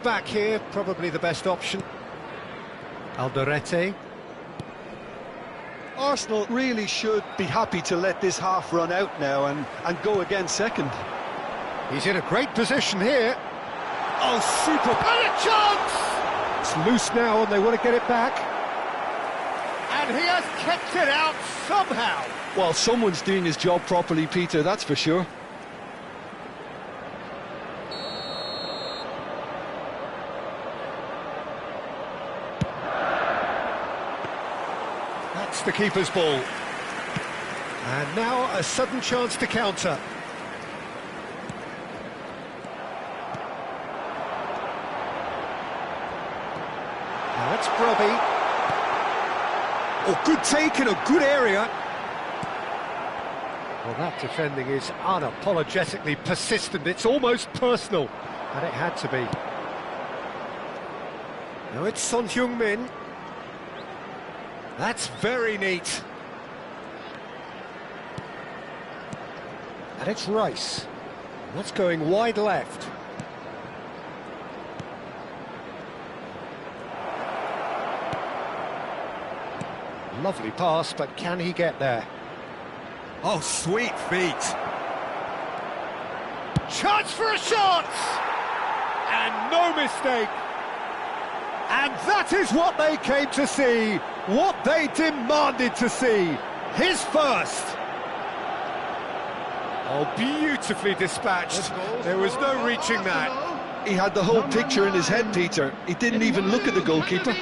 Back here, probably the best option. Alderete. Arsenal really should be happy to let this half run out now and go again second. He's in a great position here. Oh, super! And a chance! It's loose now and they want to get it back. And he has kept it out somehow. Well, someone's doing his job properly, Peter, that's for sure. That's the keeper's ball. And now a sudden chance to counter. Now it's Brobbey. Oh, good take in a good area. Well, that defending is unapologetically persistent. It's almost personal. And it had to be. Now it's Son Heung-min. That's very neat. And it's Rice. That's going wide left. Lovely pass, but can he get there? Oh, sweet feet. Chance for a shot! And no mistake. And that is what they came to see, what they demanded to see. His first. Oh, beautifully dispatched. There was no reaching that. He had the whole picture in his head, Peter. He didn't even look at the goalkeeper.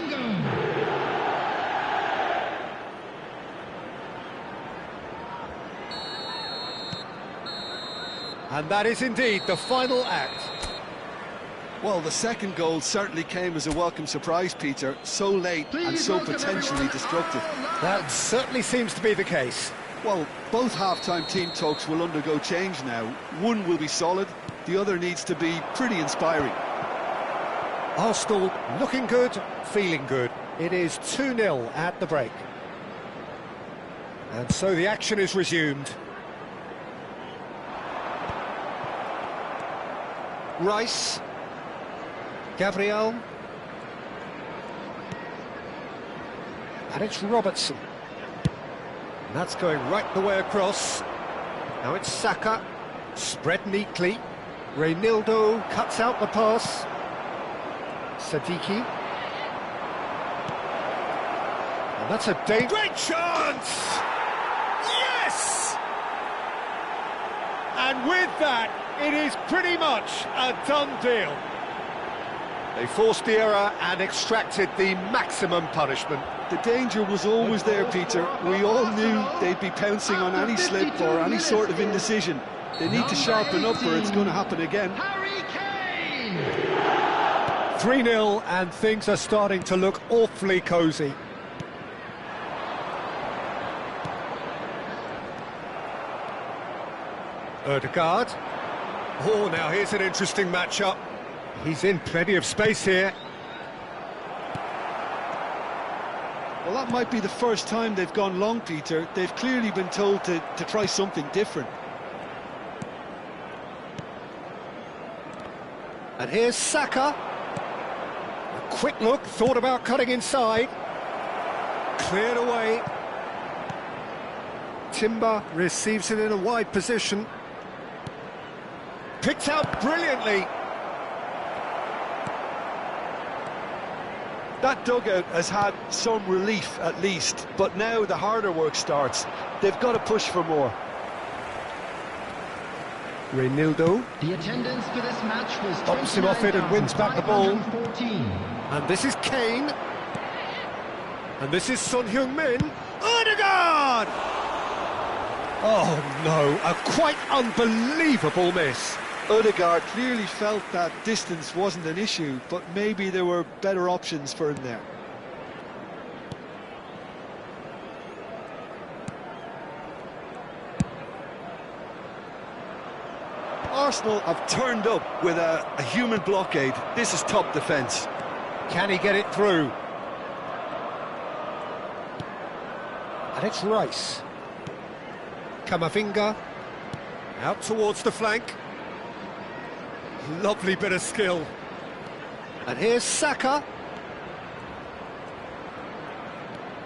And that is indeed the final act. Well, the second goal certainly came as a welcome surprise, Peter. So late and so potentially destructive. That certainly seems to be the case. Well, both half-time team talks will undergo change now. One will be solid, the other needs to be pretty inspiring. Arsenal looking good, feeling good. It is 2-0 at the break. And so the action is resumed. Rice. Gabriel. And it's Robertson. And that's going right the way across. Now it's Saka. Spread neatly. Reynildo cuts out the pass. Sadiki. And that's a great chance! Yes! And with that, it is pretty much a done deal. They forced the error and extracted the maximum punishment. The danger was always there, Peter. We all knew they'd be pouncing on any slip or any sort of indecision. They need to sharpen up or it's going to happen again. 3-0 and things are starting to look awfully cosy. Ødegaard. Oh, now here's an interesting matchup. He's in plenty of space here. Well, that might be the first time they've gone long, Peter. They've clearly been told to try something different. And here's Saka. A quick look, thought about cutting inside. Cleared away. Timber receives it in a wide position. Picked out brilliantly. That dugout has had some relief at least, but now the harder work starts. They've got to push for more. Reynildo. The attendance for this match was Pops him off it and wins back the ball. 29,514. And this is Kane. And this is Son Heung-min. Ødegaard! Oh no, a quite unbelievable miss. Ødegaard clearly felt that distance wasn't an issue, but maybe there were better options for him there. Arsenal have turned up with a human blockade. This is top defence. Can he get it through? And it's Rice. Kamavinga. Out towards the flank. Lovely bit of skill. And here's Saka.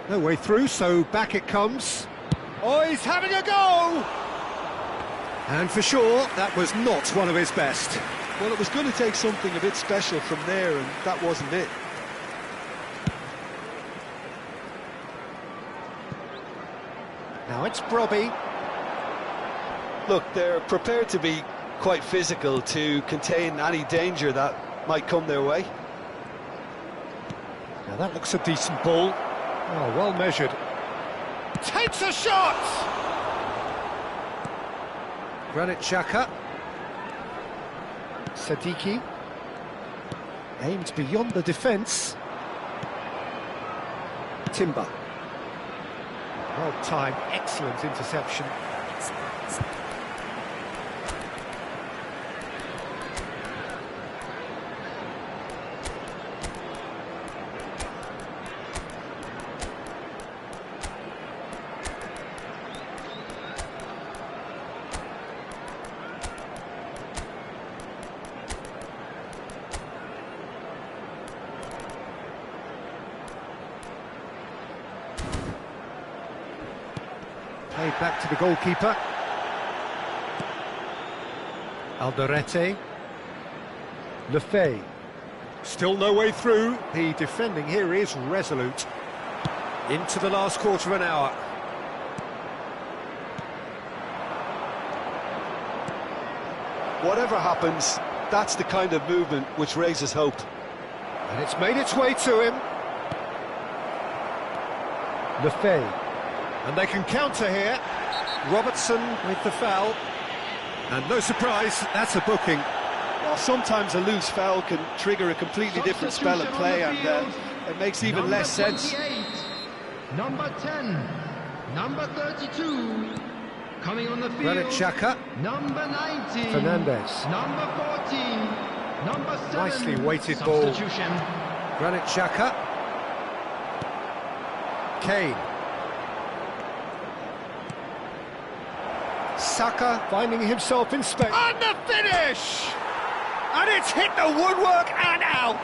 No way through, so back it comes. Oh, he's having a go! And for sure, that was not one of his best. Well, it was going to take something a bit special from there, and that wasn't it. Now it's Brobbey. Look, they're prepared to be quite physical to contain any danger that might come their way. Now that looks a decent ball. Oh, well measured. Takes a shot! Granit Xhaka. Sadiki. Aimed beyond the defence. Timber. Well timed, excellent interception. Played back to the goalkeeper. Alderete. Lefebvre. Still no way through. The defending here is resolute. Into the last quarter of an hour. Whatever happens, that's the kind of movement which raises hope. And it's made its way to him. Lefebvre. And they can counter here. Robertson with the foul. And no surprise, that's a booking. Well, sometimes a loose foul can trigger a completely different spell of play, and it makes even less sense. Number 10, number 32, coming on the field. Granit Xhaka. Number 19. Fernandes. Number 14. Number 7. Nicely weighted ball. Substitution. Granit Xhaka. Kane. Saka finding himself in space. And the finish! And it's hit the woodwork and out!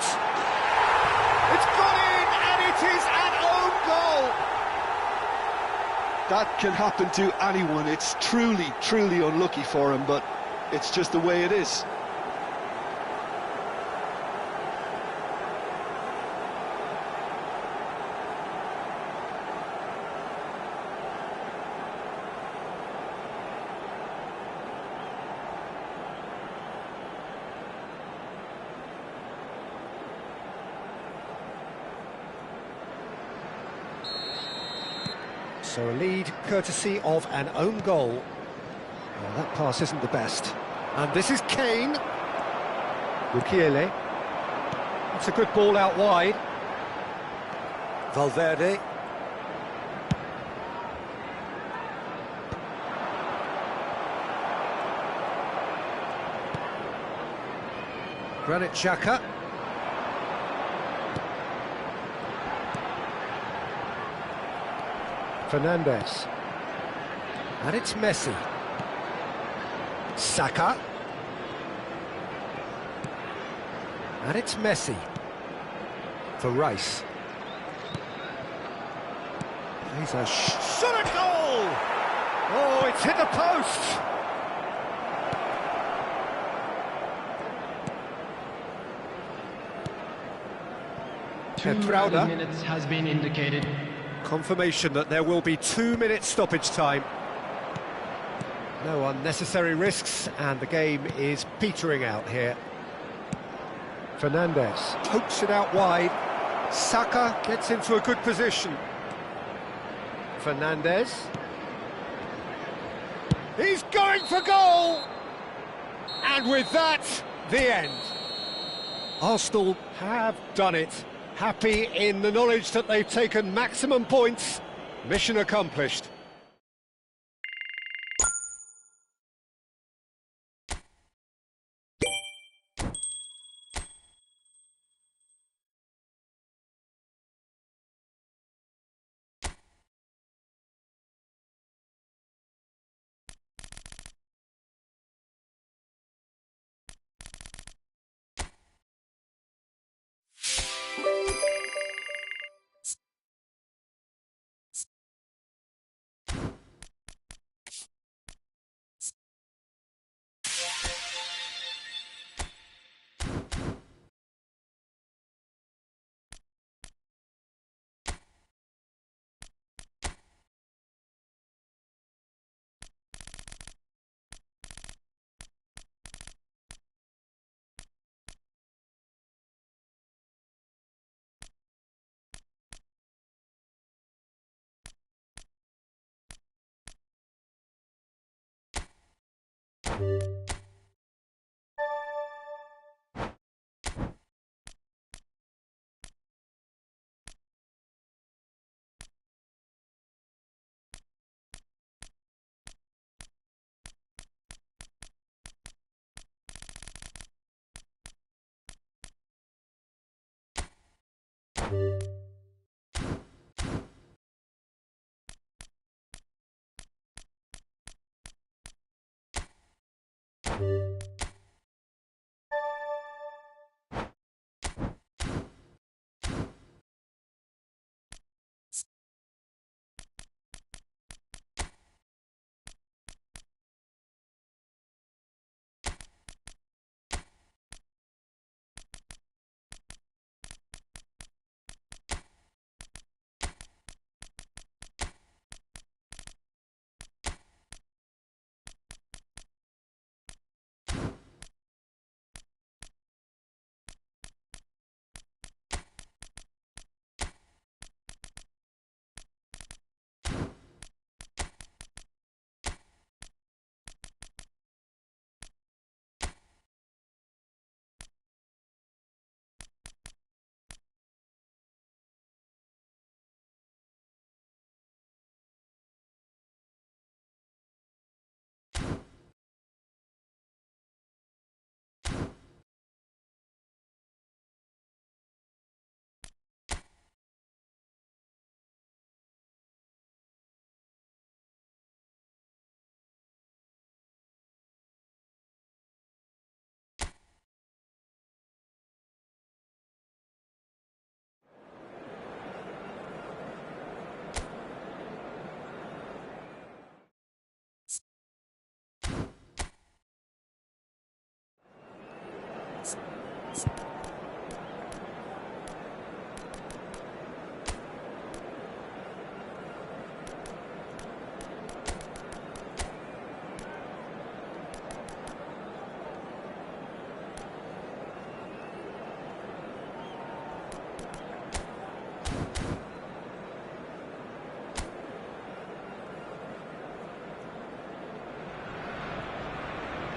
It's gone in, and it is an own goal! That can happen to anyone. It's truly, truly unlucky for him, but it's just the way it is. So a lead courtesy of an own goal. Well, that pass isn't the best. And this is Kane. Mukiele. It's a good ball out wide. Valverde. Granit Xhaka. Fernandes. And it's Messi. Saka. And it's Messi. For Rice. He's a shot at goal! Oh, it's hit the post! 2 Petrauda. minutes has been indicated. Confirmation that there will be 2 minutes stoppage time. No unnecessary risks, and the game is petering out here. Fernandes pokes it out wide. Saka gets into a good position. Fernandes. He's going for goal! And with that, the end. Arsenal have done it. Happy in the knowledge that they've taken maximum points. Mission accomplished.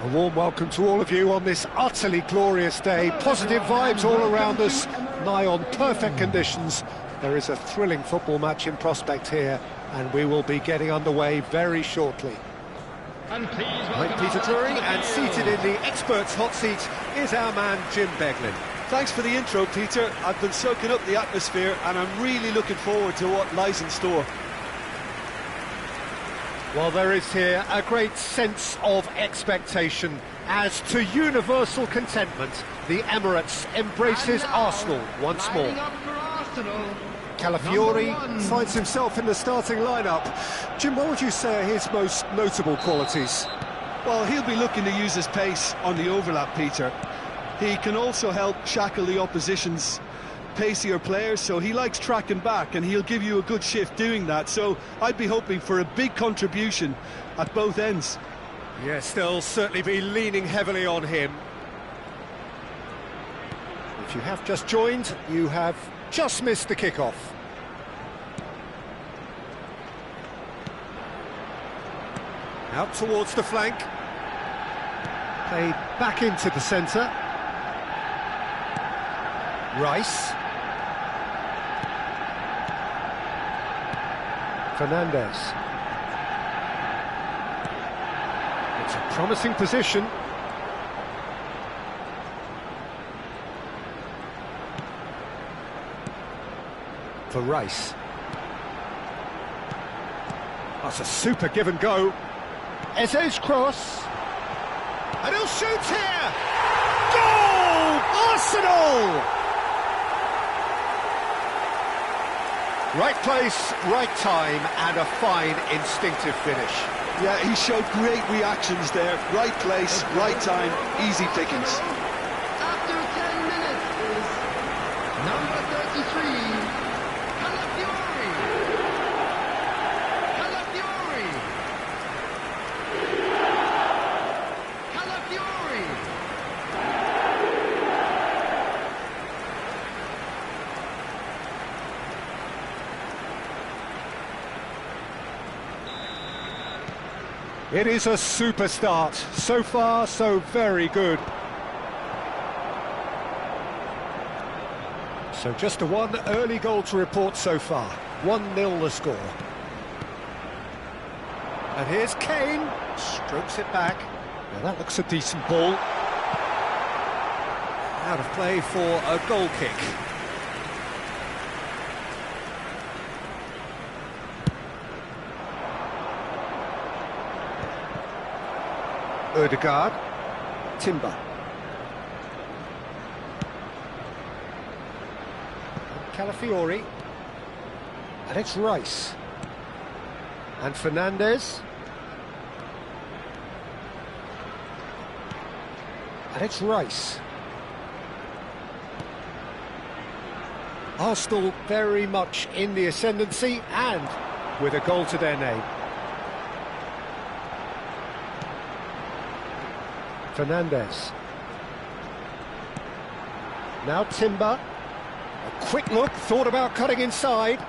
A warm welcome to all of you on this utterly glorious day. Positive vibes all around us, nigh on perfect conditions. There is a thrilling football match in prospect here, and we will be getting underway very shortly. And please I'm Peter Drury, and seated in the experts' hot seat is our man Jim Beglin. Thanks for the intro, Peter. I've been soaking up the atmosphere and I'm really looking forward to what lies in store. Well, there is here a great sense of expectation as to universal contentment. The Emirates embraces Arsenal once more. Calafiori finds himself in the starting lineup. Jim, what would you say are his most notable qualities? Well, he'll be looking to use his pace on the overlap, Peter. He can also help shackle the opposition's pacier players, so he likes tracking back and he'll give you a good shift doing that, so I'd be hoping for a big contribution at both ends. Yes, they'll certainly be leaning heavily on him. If you have just joined, you have just missed the kickoff. Out towards the flank. Played back into the centre. Rice. Fernandez. It's a promising position. For Rice. That's a super give and go. Eze's cross. And he'll shoot here! Goal! Arsenal! Right place, right time, and a fine instinctive finish. Yeah, he showed great reactions there. Right place, right time, easy pickings. After 10 minutes is number 33, Calafiori. Calafiori. Calafiori. It is a super start. So far, so very good. So just a one early goal to report so far. 1-0 the score. And here's Kane. Strokes it back. Now that looks a decent ball. Out of play for a goal kick. Ødegaard, Timber. Calafiori. And it's Rice. And Fernandes. And it's Rice. Arsenal very much in the ascendancy and with a goal to their name. Fernandes. Now Timber. A quick look, thought about cutting inside.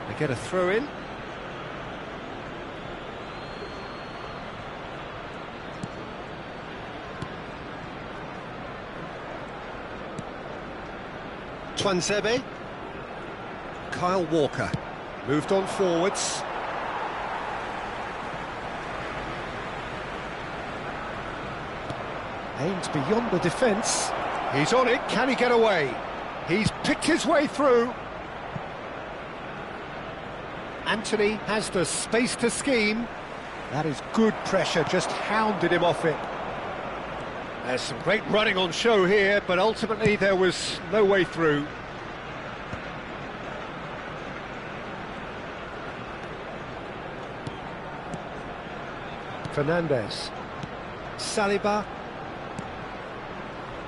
They get a throw in. Tuanzebe. Kyle Walker. Moved on forwards. Aimed beyond the defence. He's on it, can he get away? He's picked his way through. Anthony has the space to scheme. That is good pressure, just hounded him off it. There's some great running on show here, but ultimately there was no way through. Fernandes. Saliba.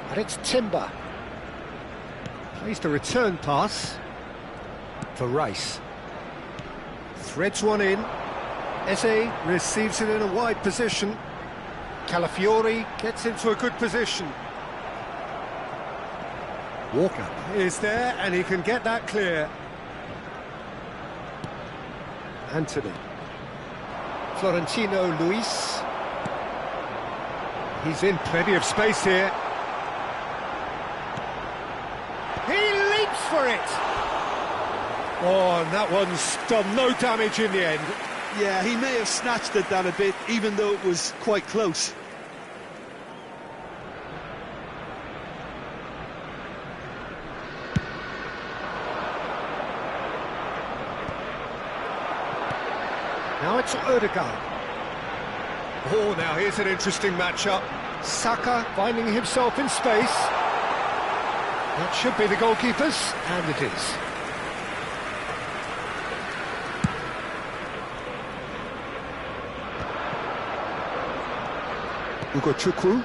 And it's Timber. Plays the return pass for Rice. Threads one in. Eze receives it in a wide position. Calafiori gets into a good position. Walker is there and he can get that clear. Anthony. Florentino Luis. He's in plenty of space here. He leaps for it! Oh, and that one's done no damage in the end. Yeah, he may have snatched it down a bit, even though it was quite close. Now it's Ødegaard. Oh, now here's an interesting matchup. Saka finding himself in space. That should be the goalkeeper's, and it is. Ugochukwu.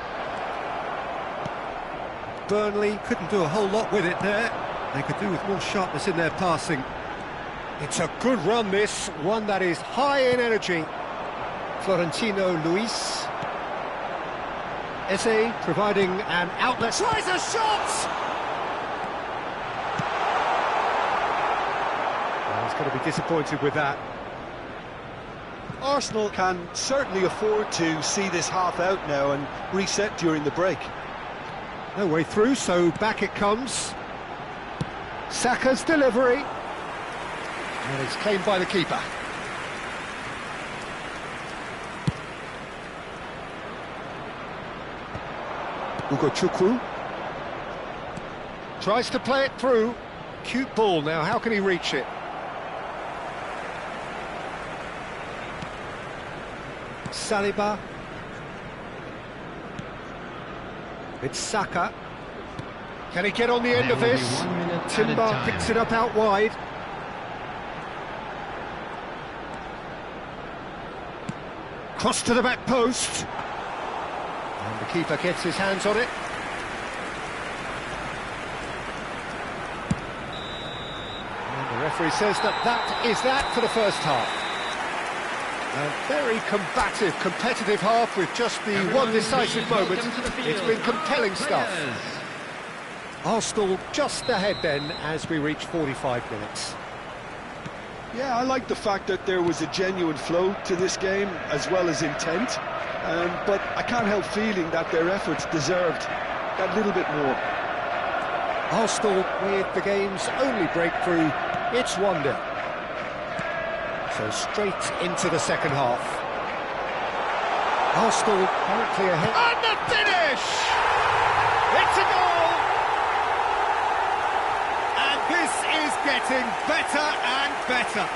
Burnley couldn't do a whole lot with it there. They could do with more sharpness in their passing. It's a good run, this, one that is high in energy. Florentino Luis. Eze providing an outlet. Tries a shot! Well, he's going to be disappointed with that. Arsenal can certainly afford to see this half out now and reset during the break. No way through, so back it comes. Saka's delivery. And it's claimed by the keeper. Ugochukwu. Tries to play it through. Cute ball now, how can he reach it? Saliba. It's Saka. Can he get on the end of this? Timber picks it up out wide. Cross to the back post. And the keeper gets his hands on it. And the referee says that is that for the first half. A very combative, competitive half with just the one decisive moment. It's been compelling stuff. Arsenal just ahead then as we reach 45 minutes. Yeah, I like the fact that there was a genuine flow to this game as well as intent, but I can't help feeling that their efforts deserved that little bit more. Arsenal with the game's only breakthrough, it's 1-0. So straight into the second half. Arsenal currently ahead. And the finish! It's a goal! And this is getting better and better.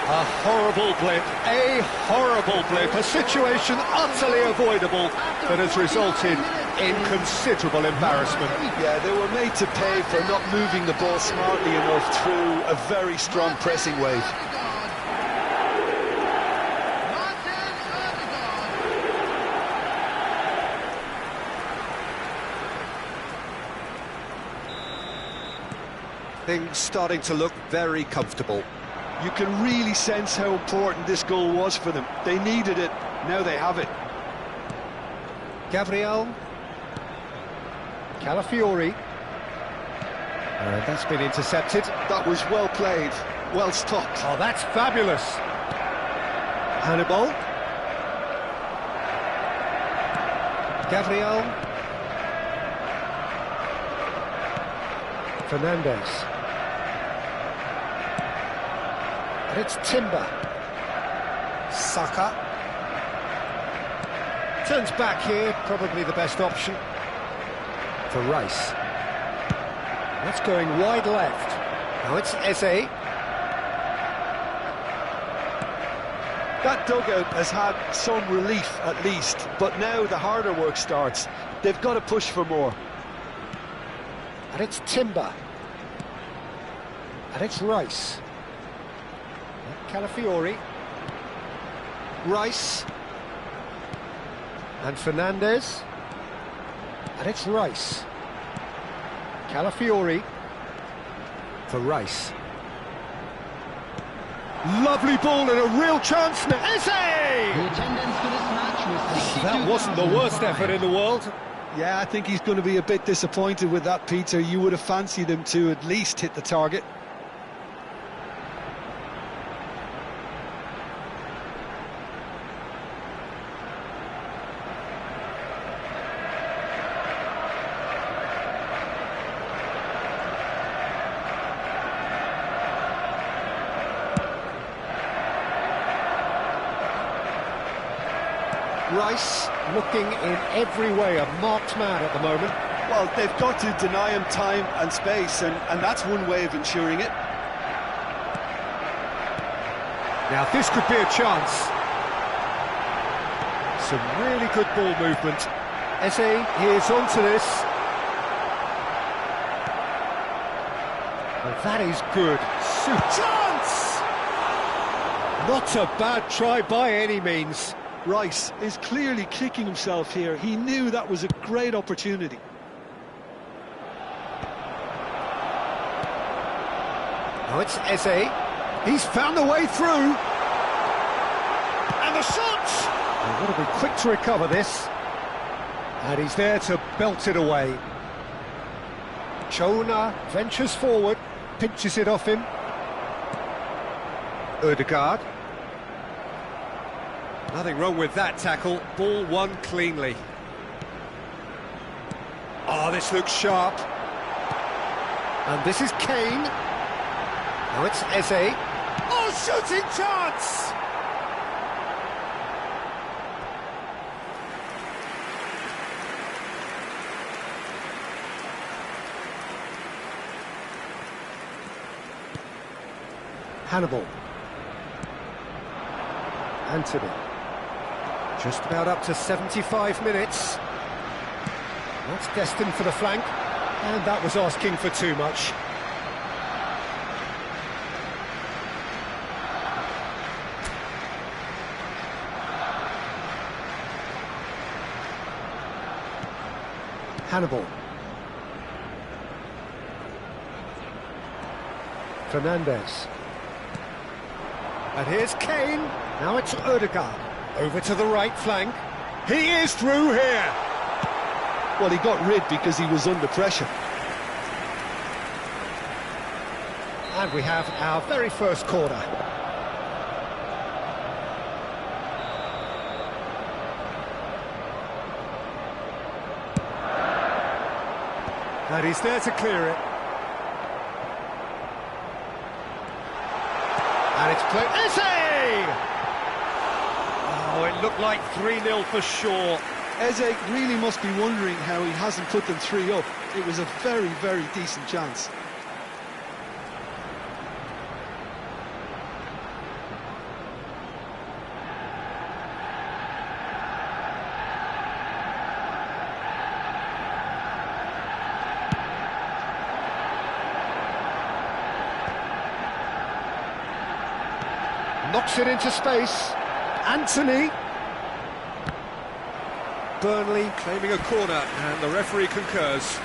A horrible blip, a situation utterly avoidable that has resulted in considerable embarrassment. Yeah, they were made to pay for not moving the ball smartly enough through a very strong pressing wave. Things starting to look very comfortable. You can really sense how important this goal was for them. They needed it, now they have it. Gabriel. Calafiori. That's been intercepted. That was well played, well stopped. Oh, that's fabulous. Hannibal. Gabriel. Fernandes. And it's Timber. Saka. Turns back here, probably the best option. For Rice. That's going wide left. Now it's Eze. That dugout has had some relief at least, but now the harder work starts. They've got to push for more. And it's Timber. And it's Rice. And Calafiori. Rice. And Fernandes. And it's Rice. Calafiori. For Rice. Lovely ball and a real chance now. Eze! The attendance for this match was That wasn't the worst effort in the world. Yeah, I think he's going to be a bit disappointed with that, Peter. You would have fancied him to at least hit the target. Rice looking in every way a marked man at the moment. Well, they've got to deny him time and space, and that's one way of ensuring it. Now this could be a chance. Some really good ball movement. Eze, here's onto this. Well, that is good. Chance! Not a bad try by any means. Rice is clearly kicking himself here. He knew that was a great opportunity. Now it's Eze. He's found the way through. And the shot! They've got to be quick to recover this. And he's there to belt it away. Chona ventures forward, pinches it off him. Ødegaard. Nothing wrong with that tackle, ball won cleanly. Oh, this looks sharp. And this is Kane. Now it's Eze. Oh, shooting chance! Hannibal. Anthony. Just about up to 75 minutes. That's destined for the flank, and that was asking for too much. Hannibal. Fernandes. And here's Kane. Now it's Ødegaard. Over to the right flank. He is through here. Well, he got rid because he was under pressure. And we have our very first corner. And he's there to clear it. And it's played. Eze! Oh, it looked like 3-0 for sure. Eze really must be wondering how he hasn't put them 3 up. It was a very, very decent chance. Knocks it into space. Anthony. Burnley claiming a corner, and the referee concurs.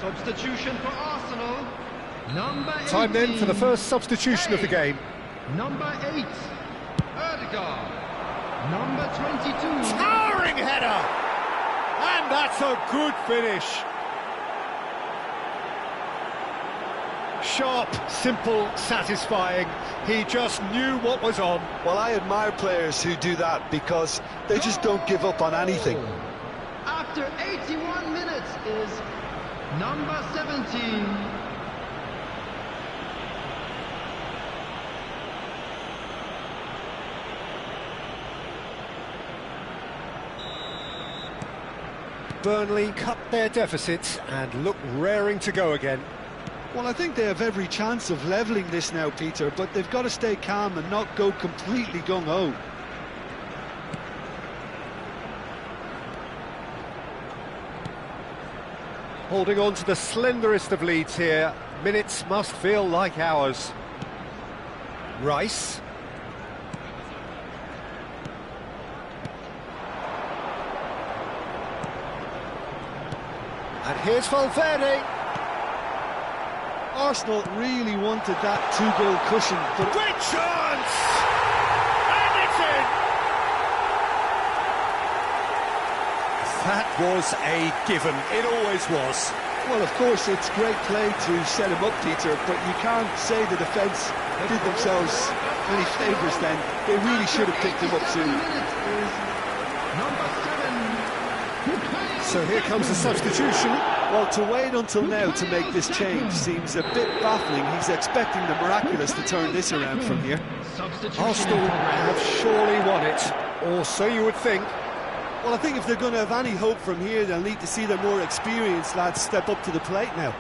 Substitution for Arsenal. Number 18. Time then for the first substitution of the game. Number 8, Ødegaard. Number 22. Towering header! And that's a good finish. Sharp, simple, satisfying. He just knew what was on. Well, I admire players who do that because they just don't give up on anything. After 81 minutes is number 17. Burnley cut their deficit and look raring to go again. Well, I think they have every chance of levelling this now, Peter, but they've got to stay calm and not go completely gung-ho. Holding on to the slenderest of leads here. Minutes must feel like hours. Rice. And here's Valverde. Arsenal really wanted that 2-goal cushion, but Great chance! And it's in! That was a given. It always was. well, of course, it's great play to set him up, Peter, but you can't say the defence did themselves any favours then. They really should have picked him up soon. So here comes the substitution. Well, to wait until now to make this change seems a bit baffling. He's expecting the miraculous to turn this around from here. Arsenal have surely won it, or so you would think. Well, I think if they're going to have any hope from here, they'll need to see their more experienced lads step up to the plate now.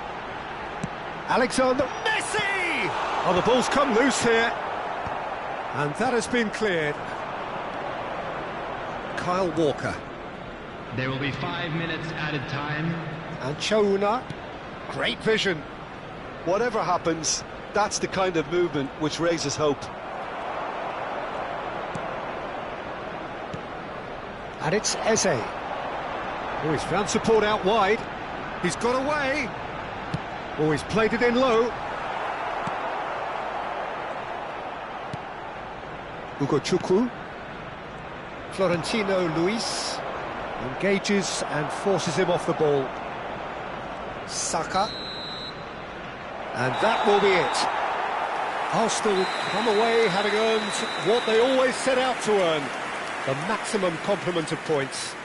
Alexander Messi! Oh, the ball's come loose here. And that has been cleared. Kyle Walker. There will be 5 minutes added time. And Chouna. Great vision. Whatever happens, that's the kind of movement which raises hope. And it's Eze. Oh, he's found support out wide. He's got away. Oh, he's played it in low. Ugo Chukwu. Florentino Luis engages and forces him off the ball. Saka. And that will be it. Arsenal come away having earned what they always set out to earn. The maximum complement of points.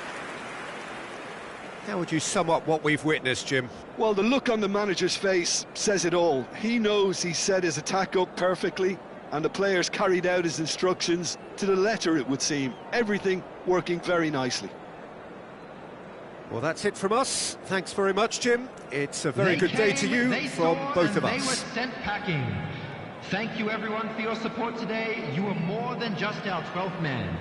How would you sum up what we've witnessed, Jim? Well, the look on the manager's face says it all. He knows he set his attack up perfectly, and the players carried out his instructions to the letter, it would seem. Everything working very nicely. Well, that's it from us. Thanks very much, Jim. It's a very good day to you from both of us. They were sent packing. Thank you, everyone, for your support today. You were more than just our 12th man.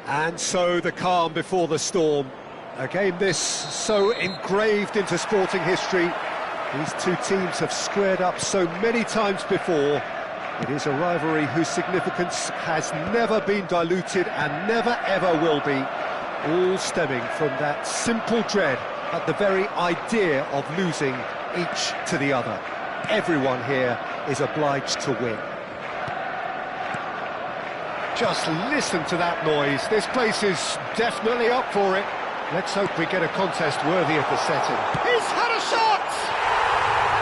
And so the calm before the storm. A game this so engraved into sporting history. These two teams have squared up so many times before. It is a rivalry whose significance has never been diluted and never ever will be. All stemming from that simple dread at the very idea of losing each to the other. Everyone here is obliged to win. Just listen to that noise. This place is definitely up for it. Let's hope we get a contest worthy of the setting. He's had a shot!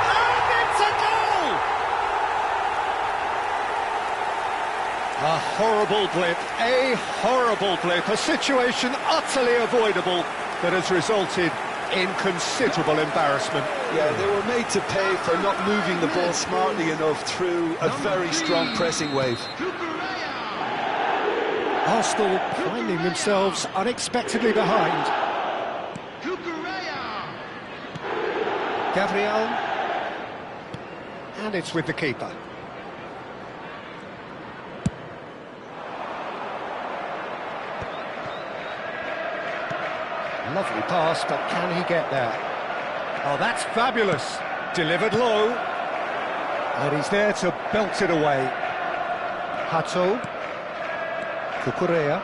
And it's a goal! A horrible blip, a situation utterly avoidable that has resulted in considerable embarrassment. Yeah, they were made to pay for not moving the ball smartly enough through a very strong pressing wave. Arsenal finding themselves unexpectedly behind. Gabriel. And it's with the keeper. Lovely pass, but can he get there? Oh, that's fabulous. Delivered low. And he's there to belt it away. Hato. Cucurella.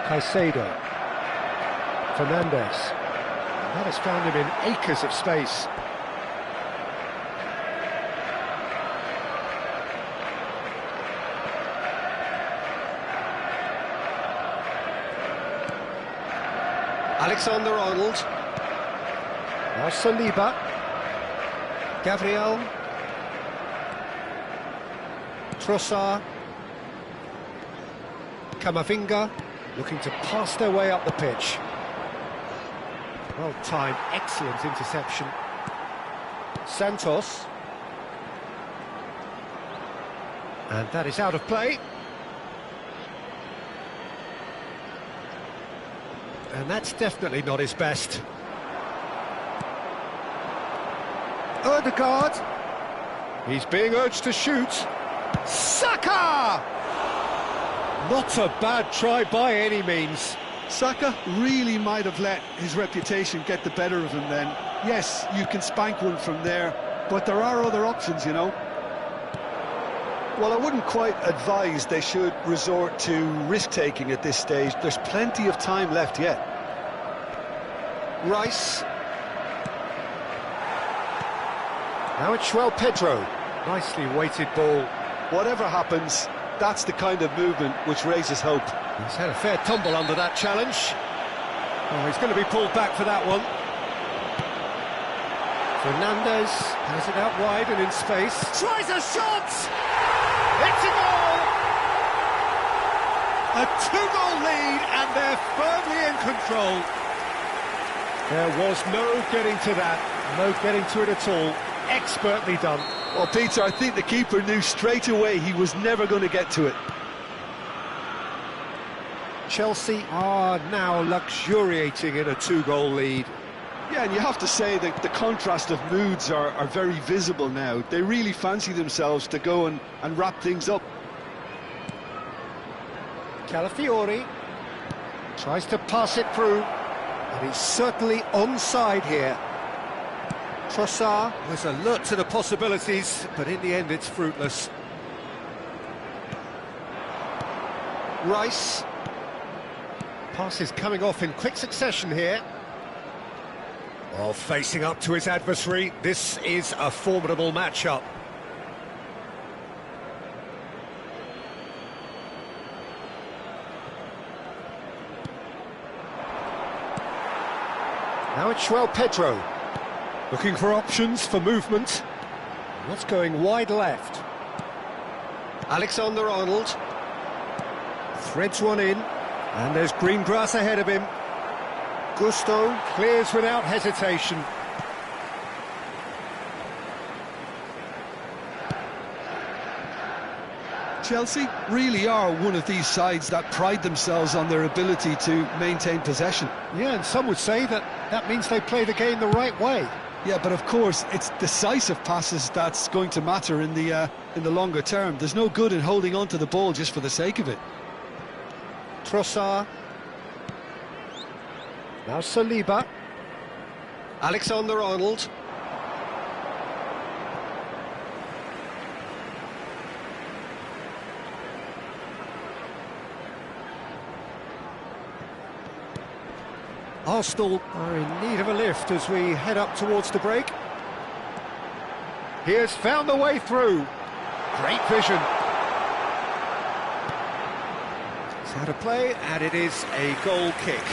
Caicedo. Fernandez. And that has found him in acres of space. Alexander-Arnold. Now Saliba. Gabriel. Trossard. Camavinga looking to pass their way up the pitch. Well timed, excellent interception. Santos. And that is out of play. And that's definitely not his best. Ødegaard. He's being urged to shoot. Saka! Not a bad try by any means. Saka really might have let his reputation get the better of him then. Yes, you can spank one from there, but there are other options, you know. Well, I wouldn't quite advise they should resort to risk-taking at this stage. There's plenty of time left yet. Rice. Now it's João Pedro. Nicely weighted ball. Whatever happens, that's the kind of movement which raises hope. He's had a fair tumble under that challenge. Oh, he's going to be pulled back for that one. Fernandes has it out wide and in space. Tries a shot! It's a goal! A two-goal lead, and they're firmly in control. There was no getting to that, no getting to it at all. Expertly done. Well, Peter, I think the keeper knew straight away he was never going to get to it. Chelsea are now luxuriating in a two-goal lead. Yeah, and you have to say that the contrast of moods are very visible now. They really fancy themselves to go and wrap things up. Calafiori tries to pass it through, and he's certainly onside here. Trossard was alert to the possibilities, but in the end it's fruitless. Rice. Passes coming off in quick succession here. While facing up to his adversary, this is a formidable matchup. Now it's João Pedro. Looking for options for movement. What's going wide left? Alexander-Arnold. Threads one in. And there's green grass ahead of him. Gusto clears without hesitation. Chelsea really are one of these sides that pride themselves on their ability to maintain possession. Yeah, and some would say that means they play the game the right way. Yeah, but of course, it's decisive passes that's going to matter in the longer term. There's no good in holding on to the ball just for the sake of it. Trossard. Now Saliba. Alexander-Arnold. Arsenal are in need of a lift as we head up towards the break. He has found the way through. Great vision. It's how to play, and it is a goal kick.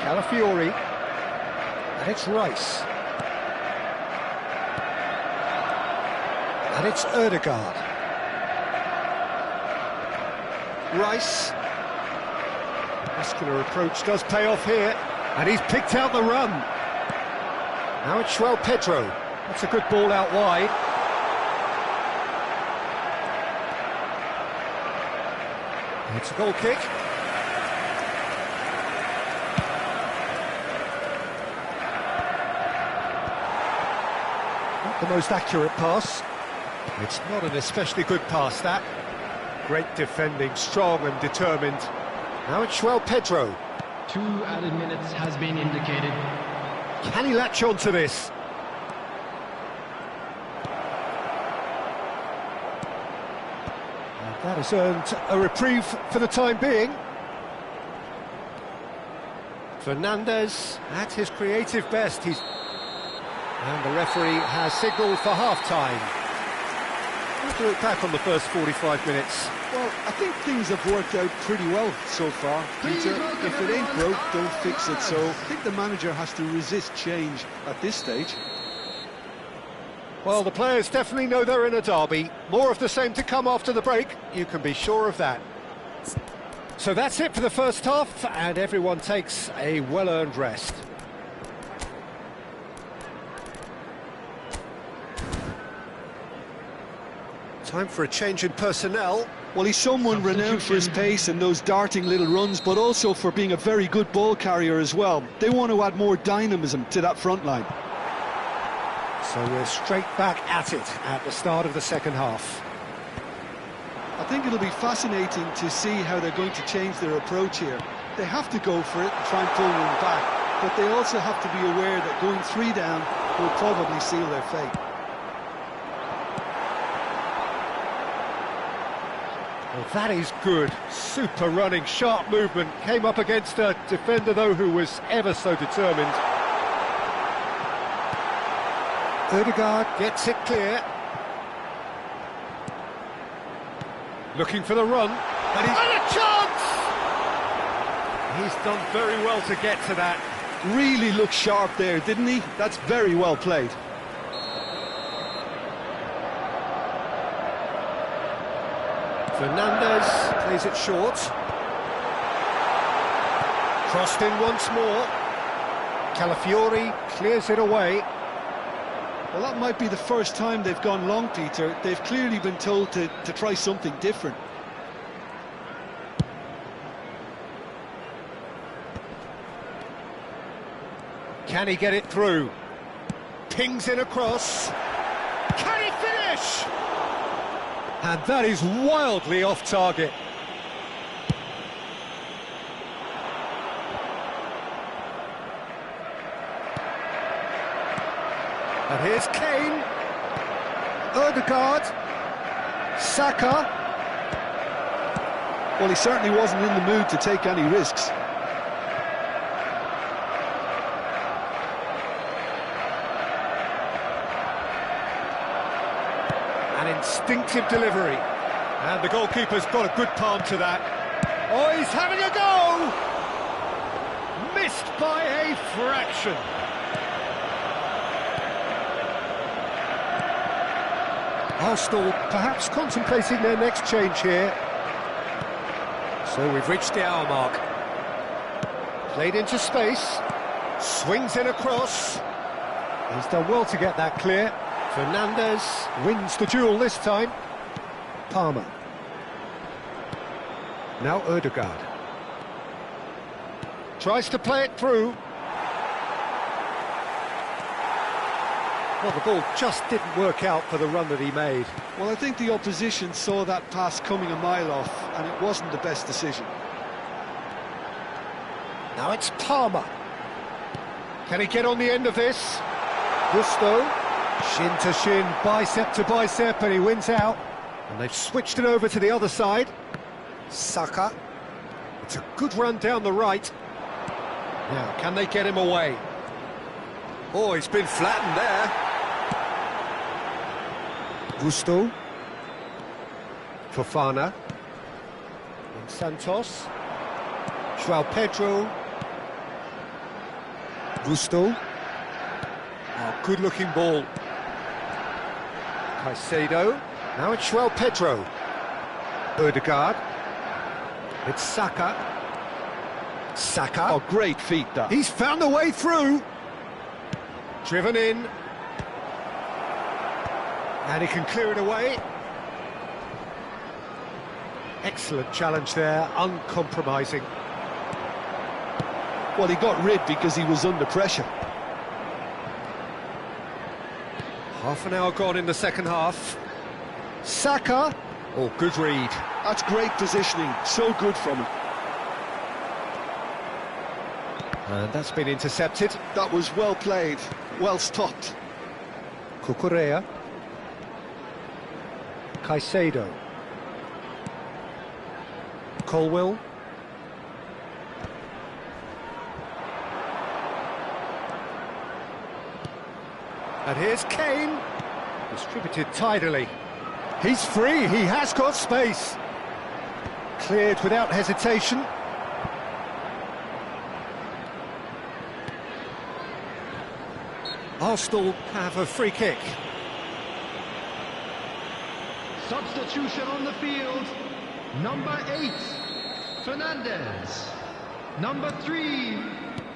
Calafiori. And it's Rice. And it's Ødegaard. Rice. Muscular approach does pay off here, and he's picked out the run. Now it's João Pedro. That's a good ball out wide. It's a goal kick. Not the most accurate pass. It's not an especially good pass, that. Great defending, strong and determined. Now it's João Pedro. 2 added minutes has been indicated. Can he latch on to this? And that has earned a reprieve for the time being. Fernandes at his creative best. And the referee has signalled for half-time. Let's look back on the first 45 minutes. Well, I think things have worked out pretty well so far, Peter. If it ain't broke, don't fix it. So I think the manager has to resist change at this stage. Well, the players definitely know they're in a derby. More of the same to come after the break, you can be sure of that. So that's it for the first half, and everyone takes a well-earned rest. Time for a change in personnel. Well, he's someone renowned for his pace and those darting little runs, but also for being a very good ball carrier as well. They want to add more dynamism to that front line. So we're straight back at it at the start of the second half. I think it'll be fascinating to see how they're going to change their approach here. They have to go for it and try and pull one back, but they also have to be aware that going 3 down will probably seal their fate. Well, that is good. Super running, sharp movement. Came up against a defender, though, who was ever so determined. Ødegaard gets it clear. Looking for the run. And he's got a chance! He's done very well to get to that. Really looked sharp there, didn't he? That's very well played. Fernandes plays it short. Crossed in once more. Calafiori clears it away. Well, that might be the first time they've gone long, Peter. They've clearly been told to try something different. Can he get it through? Pings in across. Can he finish? And that is wildly off target. And here's Kane. Ødegaard. Saka. Well, he certainly wasn't in the mood to take any risks. An instinctive delivery. And the goalkeeper's got a good palm to that. Oh, he's having a go! Missed by a fraction. Arsenal perhaps contemplating their next change here. So we've reached the hour mark. Played into space. Swings in across. He's done well to get that clear. Fernandes wins the duel this time. Palmer. Now Ødegaard. Tries to play it through. Well, the ball just didn't work out for the run that he made. Well, I think the opposition saw that pass coming a mile off, and it wasn't the best decision. Now it's Palmer. Can he get on the end of this? Gusto. Shin to shin, bicep to bicep, and he wins out. And they've switched it over to the other side. Saka. It's a good run down the right. Now, can they get him away? Oh, he's been flattened there. Gusto. Fofana. And Santos. João Pedro. Gusto. Oh, good-looking ball. Caicedo. Now it's João Pedro. Ødegaard. It's Saka. Saka. Oh, great feat, that. He's found a way through. Driven in. And he can clear it away. Excellent challenge there, uncompromising. Well, he got rid because he was under pressure. Half an hour gone in the second half. Saka. Oh, good read. That's great positioning, so good from him. And that's been intercepted. That was well played, well stopped. Cucurella. Caicedo. Colwill. And here's Kane. Distributed tidily. He's free, he has got space. Cleared without hesitation. Arsenal have a free kick. Substitution on the field. Number 8, Fernandes. Number 3,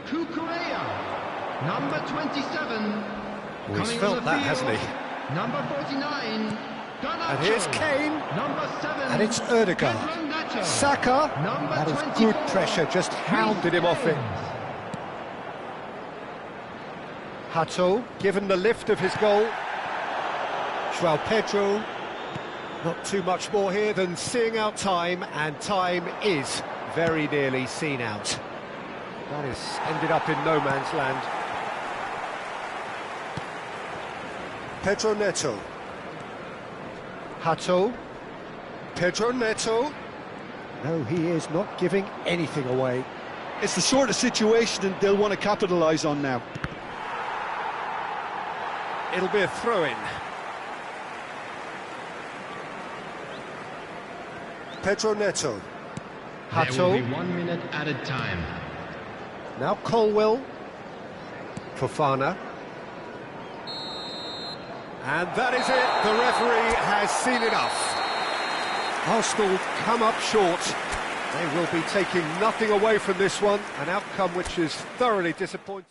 Cucurella. Number 27, Well, he's felt that, hasn't he? Number 49, And here's Kane. Number 7. And it's Ødegaard. Pedro Neto. Saka. Number That is 20. good pressure, just hounded him off it. Hato, given the lift of his goal. João Pedro. Not too much more here than seeing out time, and time is very nearly seen out. That has ended up in no man's land. Pedro Neto. Hato. Pedro Neto. No, he is not giving anything away. It's the sort of situation they'll want to capitalise on now. It'll be a throw-in. Pedro Neto. There Hato. will be 1 minute added time. Now Colwill. Fofana. And that is it. The referee has seen enough. Arsenal come up short. They will be taking nothing away from this one. An outcome which is thoroughly disappointing.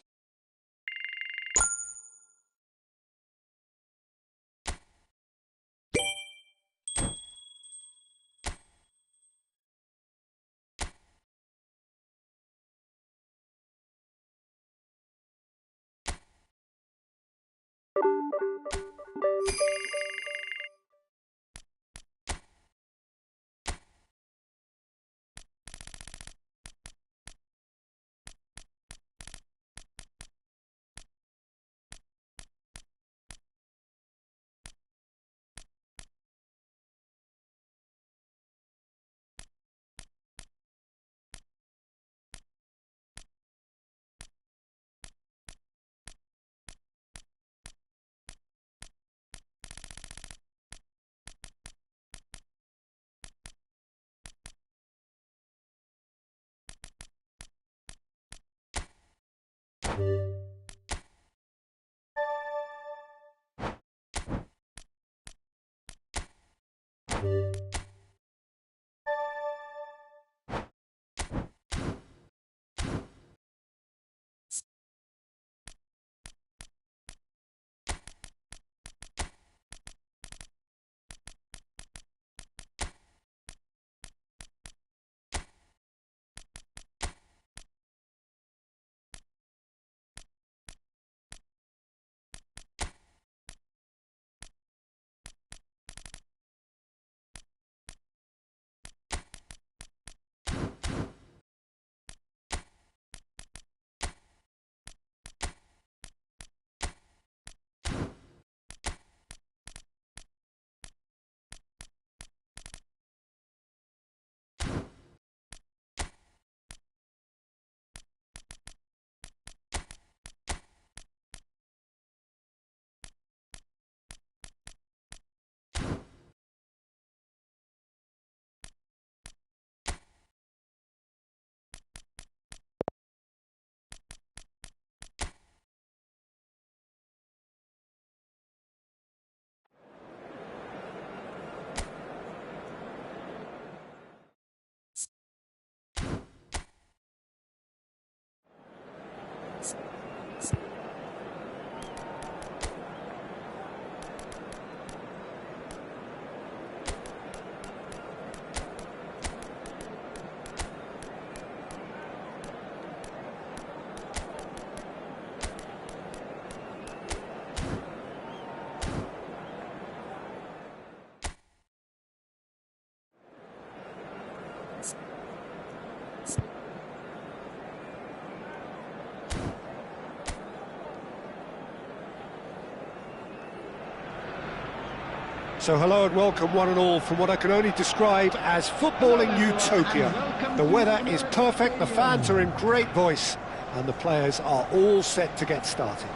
So hello and welcome one and all from what I can only describe as footballing utopia. The weather is perfect, the fans are in great voice, and the players are all set to get started.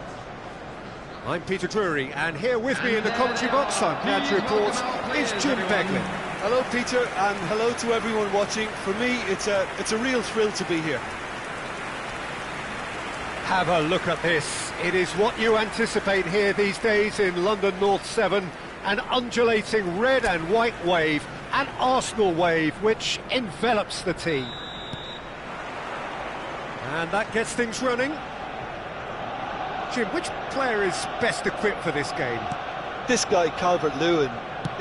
I'm Peter Drury, and here with me in the commentary box, I'm glad to report, is Jim Beglin. Hello, Peter, and hello to everyone watching. For me, it's a real thrill to be here. Have a look at this. It is what you anticipate here these days in London North 7. An undulating red and white wave, an Arsenal wave which envelops the team. And that gets things running. Jim, which player is best equipped for this game? This guy, Calvert-Lewin,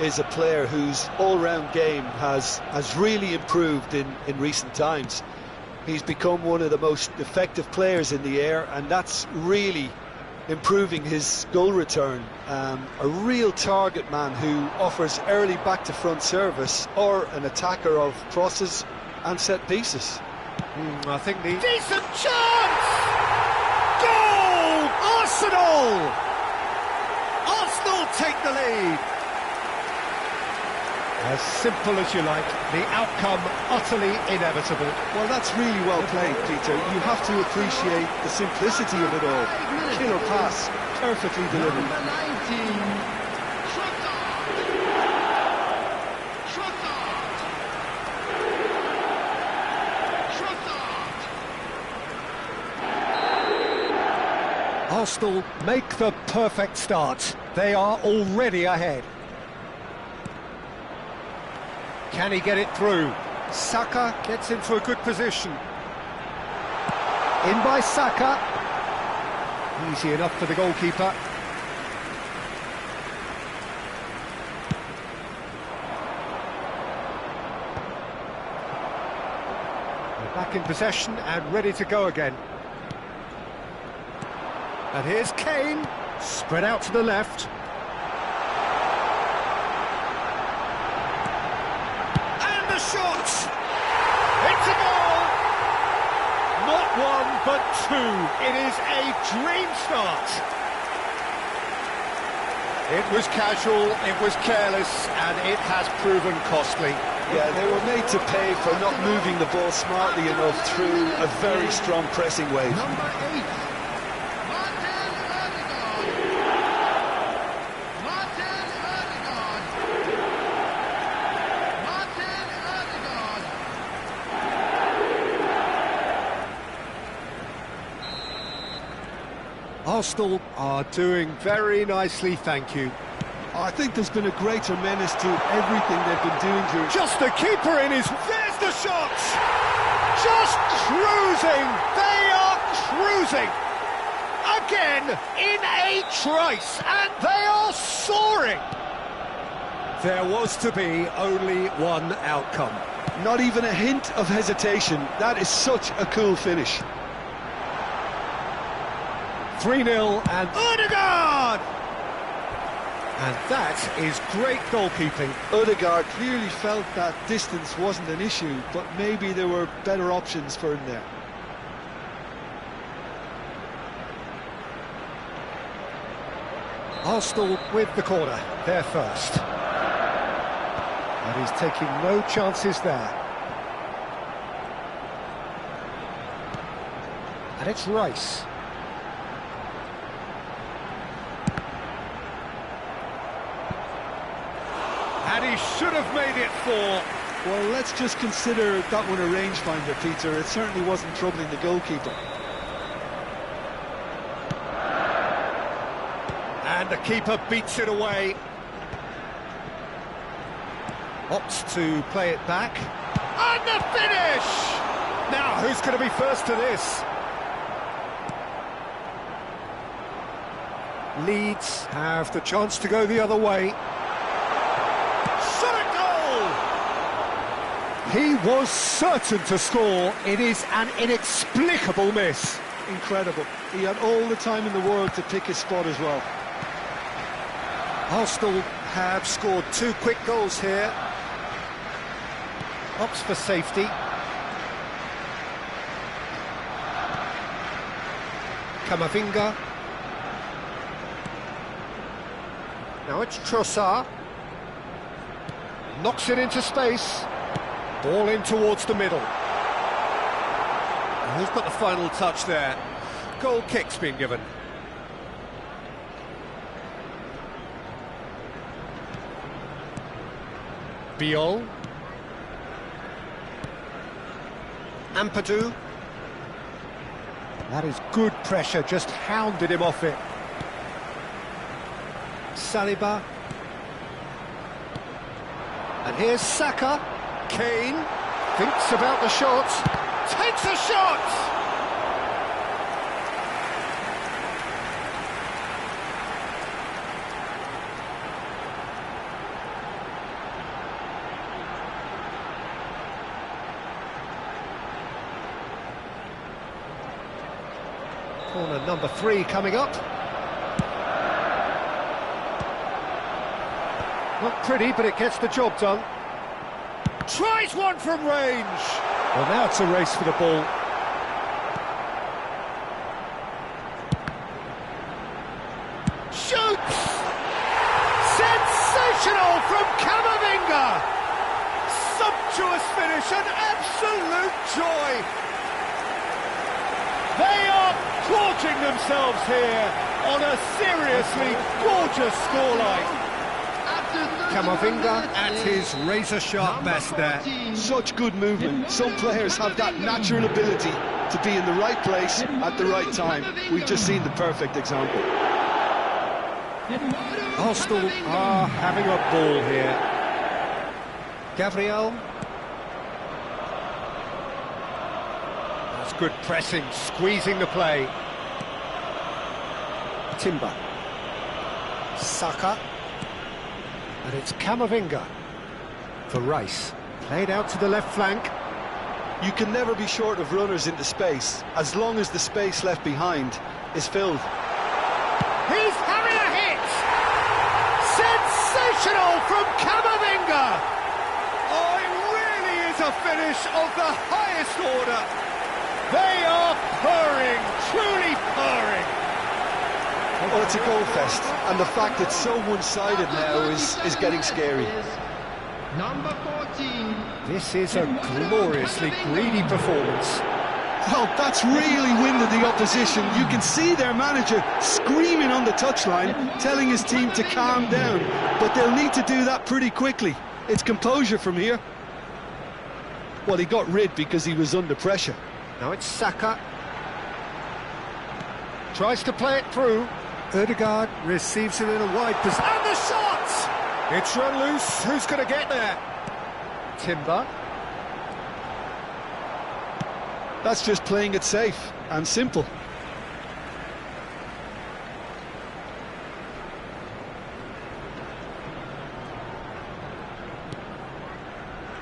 is a player whose all-round game has really improved in recent times. He's become one of the most effective players in the air, and that's really improving his goal return. A real target man who offers early back-to-front service, or an attacker of crosses and set pieces. I think the... Decent chance! Goal! Arsenal! Arsenal take the lead. As simple as you like, the outcome utterly inevitable. Well, that's really well played, Peter. You have to appreciate the simplicity of it all. Killer pass, perfectly delivered. Number 19, Arsenal make the perfect start. They are already ahead. Can he get it through? Saka gets into a good position. In by Saka. Easy enough for the goalkeeper. They're back in possession and ready to go again. And here's Kane, spread out to the left. And the shot! It's a goal! Not one, but two. It is a dream start. It was casual, it was careless, and it has proven costly. Yeah, they were made to pay for not moving the ball smartly enough through a very strong pressing wave. number 8. Arsenal are doing very nicely, thank you. I think there's been a greater menace to everything they've been doing here. Just the keeper in his... There's the shot! Just cruising! They are cruising! Again, in a trice, and they are soaring! There was to be only one outcome. Not even a hint of hesitation. That is such a cool finish. 3-0 and Ødegaard! And that is great goalkeeping. Ødegaard clearly felt that distance wasn't an issue, but maybe there were better options for him there. Arsenal with the corner, they're first. And he's taking no chances there. And it's Rice. And he should have made it 4. Well, let's just consider that one a rangefinder, Peter. It certainly wasn't troubling the goalkeeper. And the keeper beats it away. Opts to play it back. And the finish! Now, who's going to be first to this? Leeds have the chance to go the other way. Shot a goal! He was certain to score. It is an inexplicable miss. Incredible. He had all the time in the world to pick his spot as well. Arsenal have scored 2 quick goals here. Opts for safety. Camavinga. Now it's Trossard. Knocks it into space. Ball in towards the middle. And who's got the final touch there? Goal kick's been given. Biol. Ampadu. That is good pressure, just hounded him off it. Saliba. And here's Saka. Kane thinks about the shot. Takes a shot! Corner number 3 coming up. Not pretty, but it gets the job done. Tries one from range! Well, now it's a race for the ball. Shoots! Sensational from Camavinga! Sumptuous finish, an absolute joy! They are gorging themselves here on a seriously gorgeous scoreline. Camavinga at his razor-sharp best there. Such good movement. Some players have that natural ability to be in the right place at the right time. We've just seen the perfect example. Arsenal are having a ball here. Gabriel. That's good pressing, squeezing the play. Timber. Saka. And it's Camavinga for Rice. Played out to the left flank. You can never be short of runners into space, as long as the space left behind is filled. He's having a hit! Sensational from Camavinga! Oh, it really is a finish of the highest order. They are purring, truly purring. Well, it's a goal fest, and the fact it's so one-sided now is getting scary. Number 14. This is a gloriously greedy performance. Well, that's really winded the opposition. You can see their manager screaming on the touchline, telling his team to calm down. But they'll need to do that pretty quickly. It's composure from here. Well, he got rid because he was under pressure. Now it's Saka. Tries to play it through. Ødegaard receives it in a wide position. And the shot! It's run loose. Who's going to get there? Timber. That's just playing it safe and simple.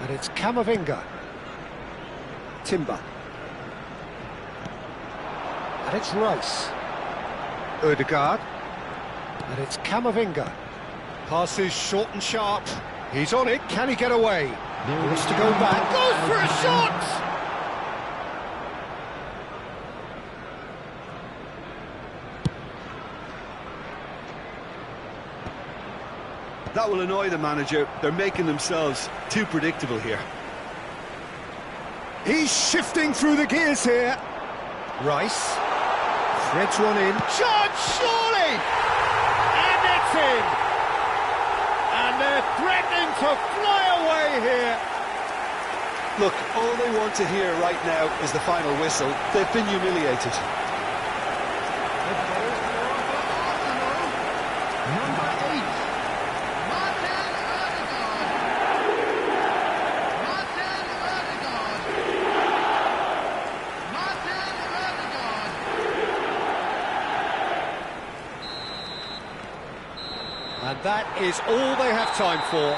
And it's Camavinga. Timber. And it's Rice. Ødegaard. And it's Camavinga. Passes short and sharp. He's on it. Can he get away? He wants to go back. Goes for a shot! That will annoy the manager. They're making themselves too predictable here. He's shifting through the gears here. Rice threads one in. Charge, surely! And it's in! And they're threatening to fly away here. Look, all they want to hear right now is the final whistle. They've been humiliated. Number 8. Martin Ødegaard. Martin Ødegaard. Martin Ødegaard. And that is all they have time for.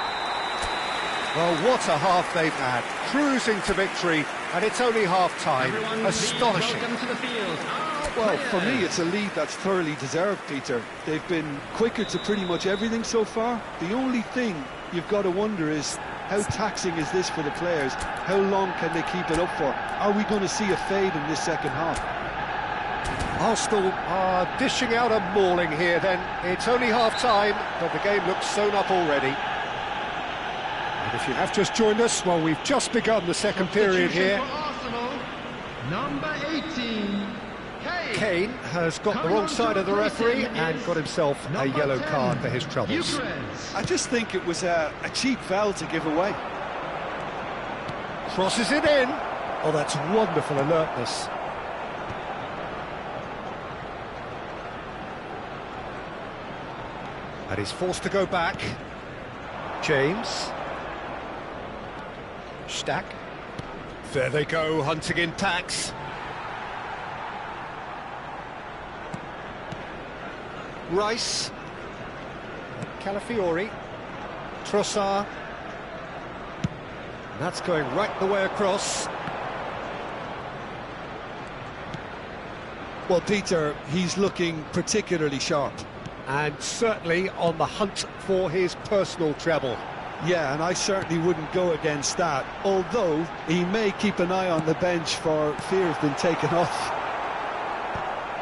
Well, what a half they've had. Cruising to victory, and it's only half-time. Astonishing. Welcome to the field. Well, for me, it's a lead that's thoroughly deserved, Peter. They've been quicker to pretty much everything so far. The only thing you've got to wonder is, how taxing is this for the players? How long can they keep it up for? Are we going to see a fade in this second half? Arsenal are dishing out a mauling here then. It's only half-time, but the game looks sewn up already. And if you have just joined us, well, we've just begun the second period here. For Arsenal, number 18, Kane has got the wrong side of the referee and got himself a yellow card for his troubles. I just think it was a cheap foul to give away. Crosses it in. Oh, that's wonderful alertness. And he's forced to go back. James. Stack. There they go, hunting in packs. Rice. Calafiori. Trossard. That's going right the way across. Well, Peter, he's looking particularly sharp. And certainly on the hunt for his personal treble. Yeah, and I certainly wouldn't go against that, although he may keep an eye on the bench for fear of being taken off.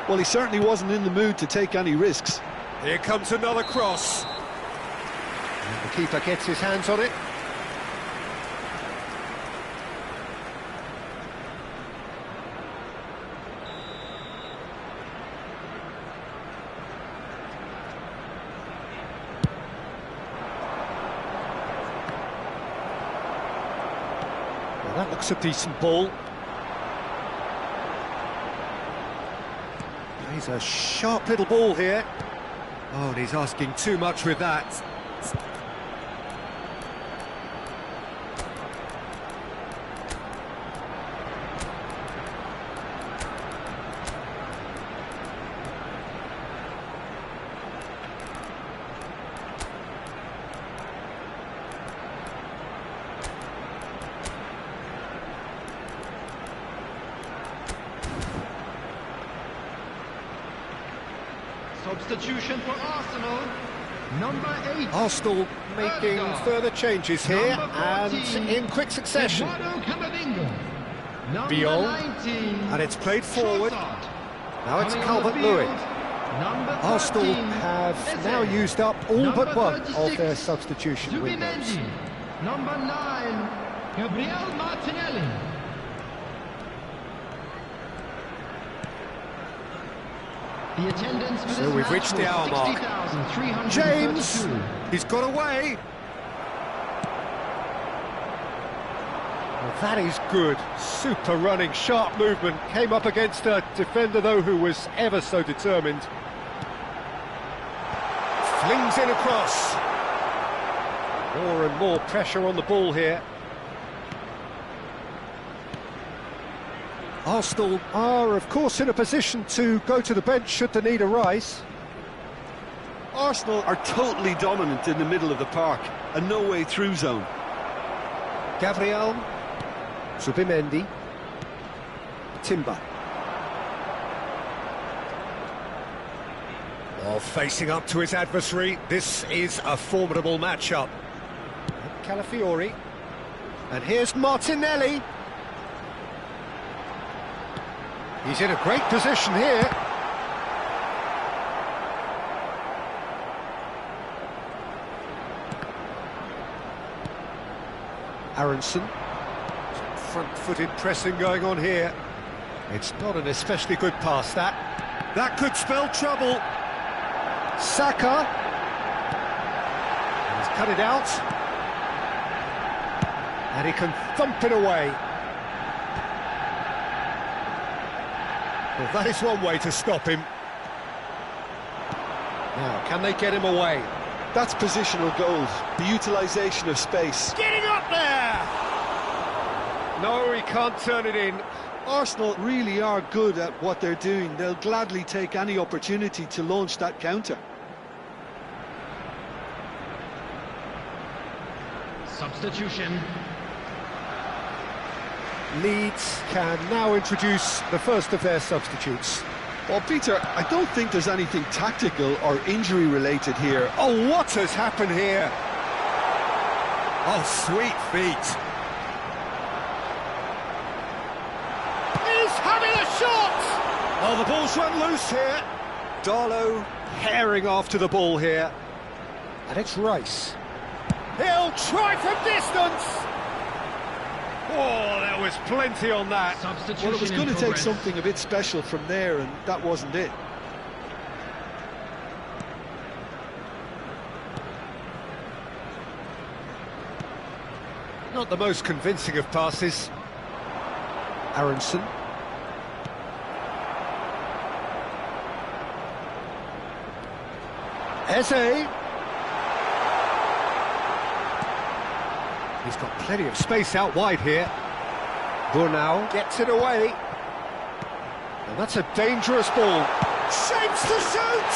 Well, he certainly wasn't in the mood to take any risks. Here comes another cross. And the keeper gets his hands on it. Well, that looks a decent ball. He's a sharp little ball here. Oh, and he's asking too much with that. Substitution for Arsenal, number 8. Arsenal making further changes here and in quick succession. Biol, and it's played forward. Now it's Calvert-Lewin. Arsenal have now used up all but one of their substitution windows. Number 9, Gabriel Martinelli. The attendance for So this we've match reached the hour was mark. 60,332. James, he's got away. Well, that is good. Super running, sharp movement. Came up against a defender, though, who was ever so determined. Flings in across. More and more pressure on the ball here. Arsenal are, of course, in a position to go to the bench should the need arise. Arsenal are totally dominant in the middle of the park, a no-way through zone. Gabriel, Zubimendi, Timber. While facing up to his adversary, this is a formidable matchup. Calafiori, and here's Martinelli. He's in a great position here. Aronson. Front-footed pressing going on here. It's not an especially good pass, that. That could spell trouble. Saka. And he's cut it out. And he can thump it away. Well, that is one way to stop him. Now, can they get him away? That's positional goals, the utilisation of space. Getting up there! No, he can't turn it in. Arsenal really are good at what they're doing. They'll gladly take any opportunity to launch that counter. Substitution. Leeds can now introduce the first of their substitutes. Well, Peter, I don't think there's anything tactical or injury-related here. Oh, what has happened here? Oh, sweet feet. He's having a shot! Oh, the ball's run loose here. Darlow herring after the ball here. And it's Rice. He'll try from distance! Oh, there was plenty on that. Substitution. Well, it was going to take something a bit special from there, and that wasn't it. Not the most convincing of passes. Aronson. Eze. He's got plenty of space out wide here. Burnau gets it away. And that's a dangerous ball. Shapes to shoot!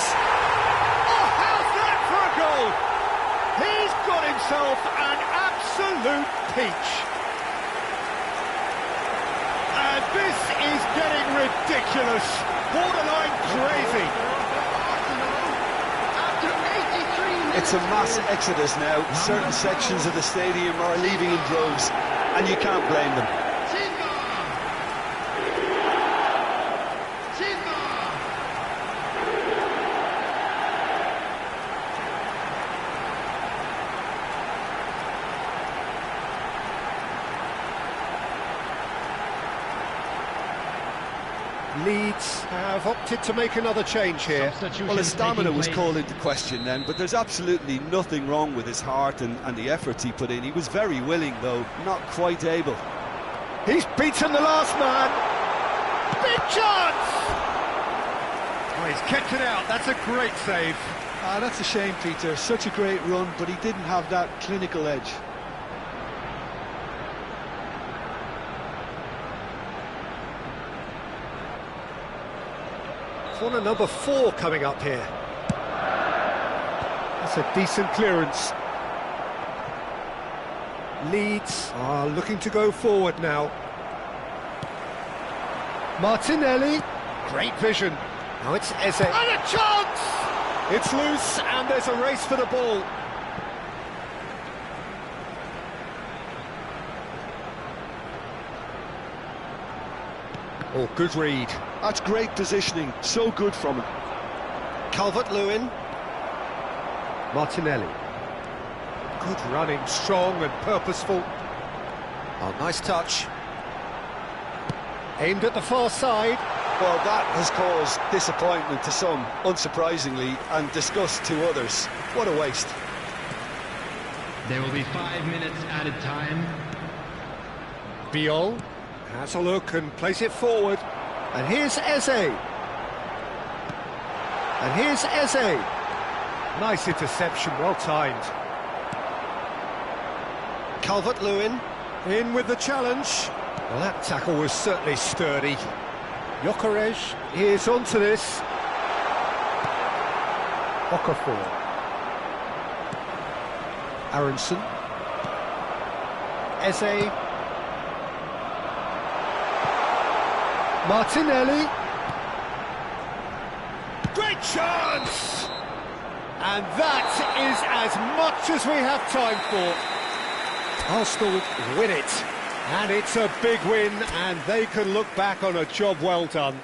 Oh, how's that for a goal? He's got himself an absolute peach. And this is getting ridiculous. borderline crazy. After 83 minutes. It's a mass exodus now. Certain sections of the stadium are leaving in droves, and you can't blame them. Timber! Leeds have opted to make another change here. Well, his stamina was called into question then, but there's absolutely nothing wrong with his heart and the effort he put in. He was very willing, though, not quite able. He's beaten the last man. Big chance! Oh, he's kept it out. That's a great save. Ah, that's a shame, Peter. Such a great run, but he didn't have that clinical edge. Corner number 4 coming up here. That's a decent clearance. Leeds are looking to go forward now. Martinelli, great vision. Now it's Eze. And a chance! It's loose and there's a race for the ball. Oh, good read. That's great positioning, so good from him. Calvert-Lewin. Martinelli. Good running, strong and purposeful. Oh, nice touch. Aimed at the far side. Well, that has caused disappointment to some, unsurprisingly, and disgust to others. What a waste. There will be 5 minutes added time. Biol has a look and plays it forward. And here's Eze. And here's Eze. Nice interception, well timed. Calvert-Lewin in with the challenge. Well, that tackle was certainly sturdy. Gyökeres is onto this. Okafor. Aronson. Eze. Martinelli. Great chance! And that is as much as we have time for. Arsenal win it. And it's a big win, and they can look back on a job well done.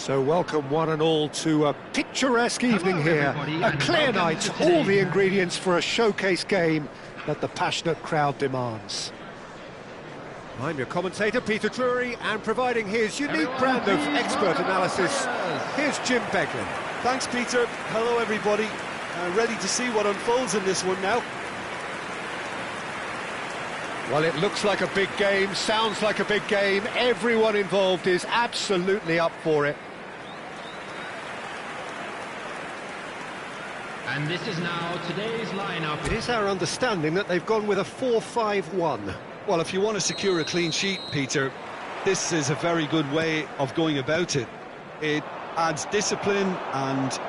So welcome one and all to a picturesque evening here. everybody, A and clear welcome night, to all today's the match. ingredients for a showcase game that the passionate crowd demands. I'm your commentator, Peter Drury, and providing his unique Everyone, brand of please expert welcome our analysis, players. here's Jim Beglin. Thanks, Peter. Hello, everybody. Ready to see what unfolds in this one now. Well, it looks like a big game, sounds like a big game. Everyone involved is absolutely up for it. And this is now today's lineup. It is our understanding that they've gone with a 4-5-1. Well, if you want to secure a clean sheet, Peter, this is a very good way of going about it. It adds discipline and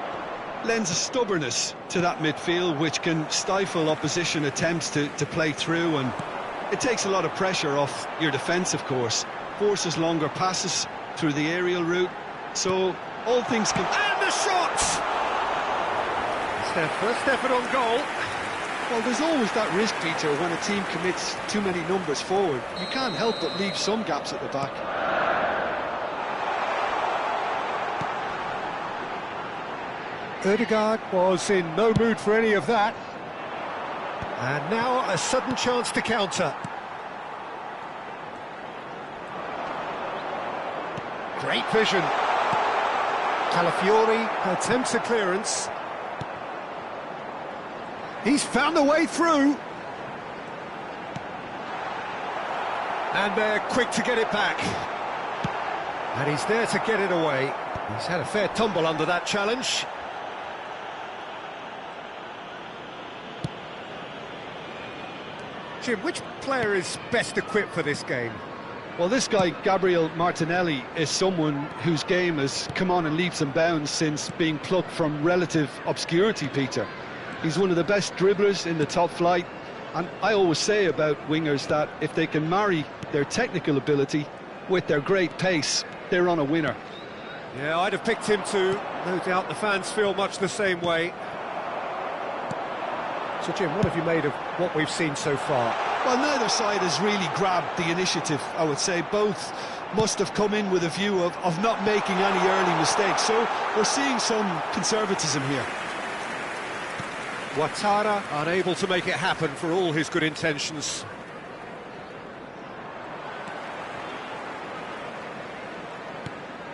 lends a stubbornness to that midfield, which can stifle opposition attempts to play through, and it takes a lot of pressure off your defence, of course. Forces longer passes through the aerial route, so all things can... And the shot! It's their first effort on goal. Well, there's always that risk, Peter, when a team commits too many numbers forward. You can't help but leave some gaps at the back. Ødegaard was in no mood for any of that. And now a sudden chance to counter. Great vision. Calafiori attempts a clearance. He's found a way through. And they're quick to get it back. And he's there to get it away. He's had a fair tumble under that challenge. Jim, which player is best equipped for this game? Well, this guy, Gabriel Martinelli, is someone whose game has come on in leaps and bounds since being plucked from relative obscurity, Peter. He's one of the best dribblers in the top flight, and I always say about wingers that if they can marry their technical ability with their great pace, they're on a winner. Yeah, I'd have picked him too. No doubt the fans feel much the same way. So, Jim, what have you made of what we've seen so far? Well, neither side has really grabbed the initiative, I would say. Both must have come in with a view of not making any early mistakes, so we're seeing some conservatism here. Ouattara unable to make it happen for all his good intentions.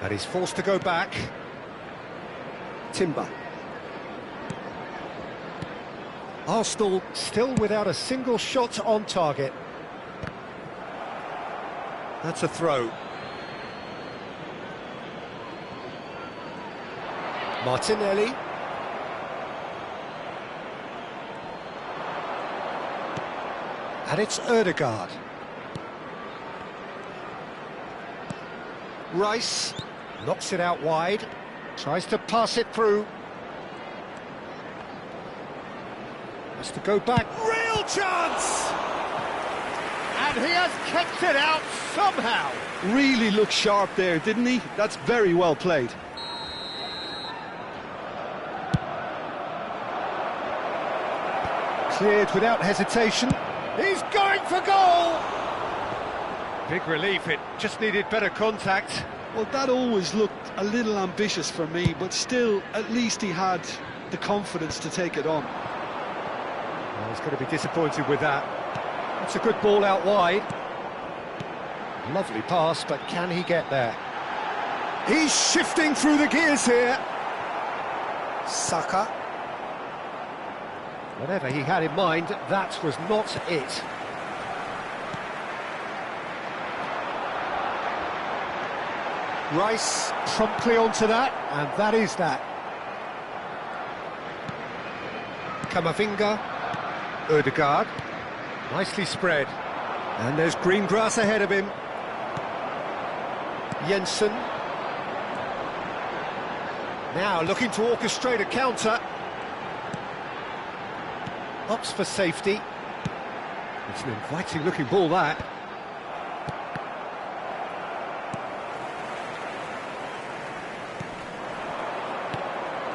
And he's forced to go back. Timber. Arsenal still without a single shot on target. That's a throw. Martinelli. And it's Ødegaard. Rice knocks it out wide, tries to pass it through. Has to go back, real chance! And he has kept it out somehow. Really looked sharp there, didn't he? That's very well played. Cleared without hesitation. He's going for goal! Big relief, it just needed better contact. Well, that always looked a little ambitious for me, but still, at least he had the confidence to take it on. Well, he's going to be disappointed with that. That's a good ball out wide. Lovely pass, but can he get there? He's shifting through the gears here. Saka. Whatever he had in mind, that was not it. Rice promptly onto that, and that is that. Camavinga, Ødegaard, nicely spread. And there's green grass ahead of him. Jensen. Now looking to orchestrate a counter. Opts for safety. It's an inviting looking ball, that.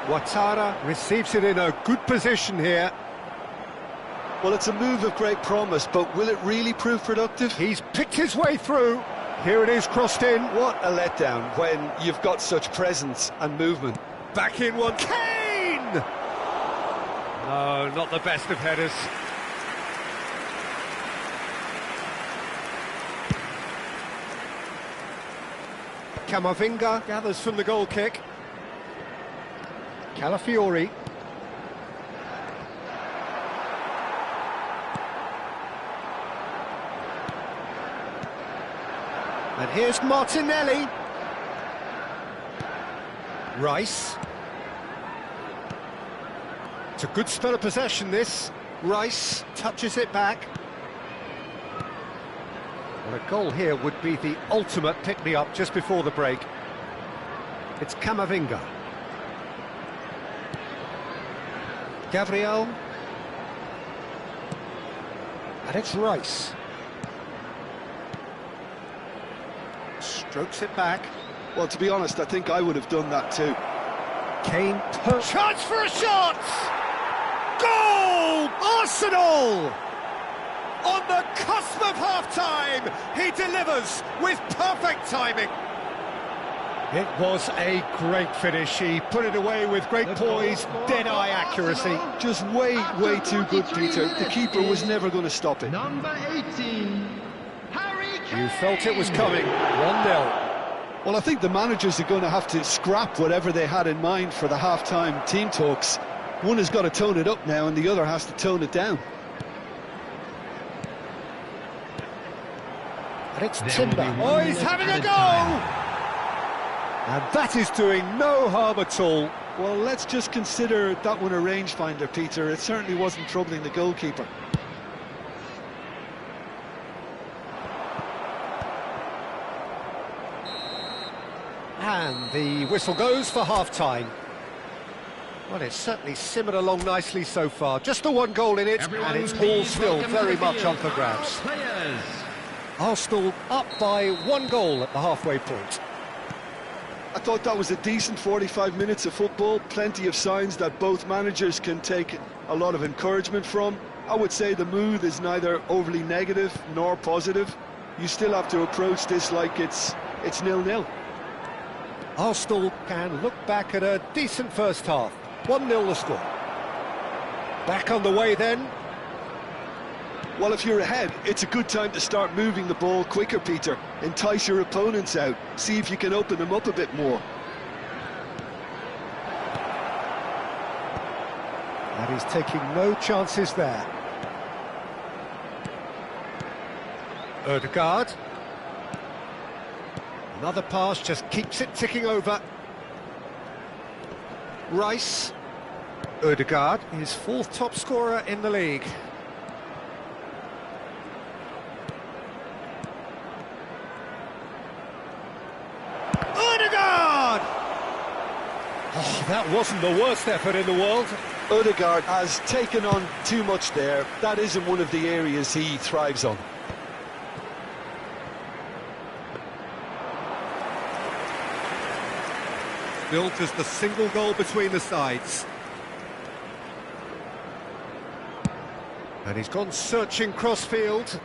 Ouattara receives it in a good position here. Well, it's a move of great promise, but will it really prove productive? He's picked his way through. Here it is, crossed in. What a letdown when you've got such presence and movement. Back in one. Kane! No, not the best of headers. Camavinga gathers from the goal kick. Calafiori. And here's Martinelli. Rice. It's a good spell of possession, this. Rice touches it back. Well, a goal here would be the ultimate pick-me-up just before the break. It's Camavinga. Gabriel. And it's Rice. Strokes it back. Well, to be honest, I think I would have done that too. Kane, chance for a shot! Goal! Arsenal! On the cusp of half-time, he delivers with perfect timing. It was a great finish. He put it away with great poise, dead-eye accuracy. Just way too good, Peter. The keeper was never going to stop it. Number 18, Harry Kane. You felt it was coming. 1-0. Well, I think the managers are going to have to scrap whatever they had in mind for the half-time team talks. One has got to tone it up now and the other has to tone it down. And it's Timber. Oh, he's having a go! And that is doing no harm at all. Well, let's just consider that one a rangefinder, Peter. It certainly wasn't troubling the goalkeeper. And the whistle goes for half-time. Well, it's certainly simmered along nicely so far. Just the one goal in it, and it's all still very much up for grabs. Arsenal up by 1 goal at the halfway point. I thought that was a decent 45 minutes of football. Plenty of signs that both managers can take a lot of encouragement from. I would say the mood is neither overly negative nor positive. You still have to approach this like it's 0-0. Arsenal can look back at a decent first half. 1-0 the score. Back on the way then. Well, if you're ahead, it's a good time to start moving the ball quicker, Peter. Entice your opponents out. See if you can open them up a bit more. And he's taking no chances there. Ødegaard. Another pass just keeps it ticking over. Rice. Ødegaard, his 4th top scorer in the league. Ødegaard! Oh, that wasn't the worst effort in the world. Ødegaard has taken on too much there. That isn't one of the areas he thrives on. Built as the single goal between the sides. And he's gone searching crossfield.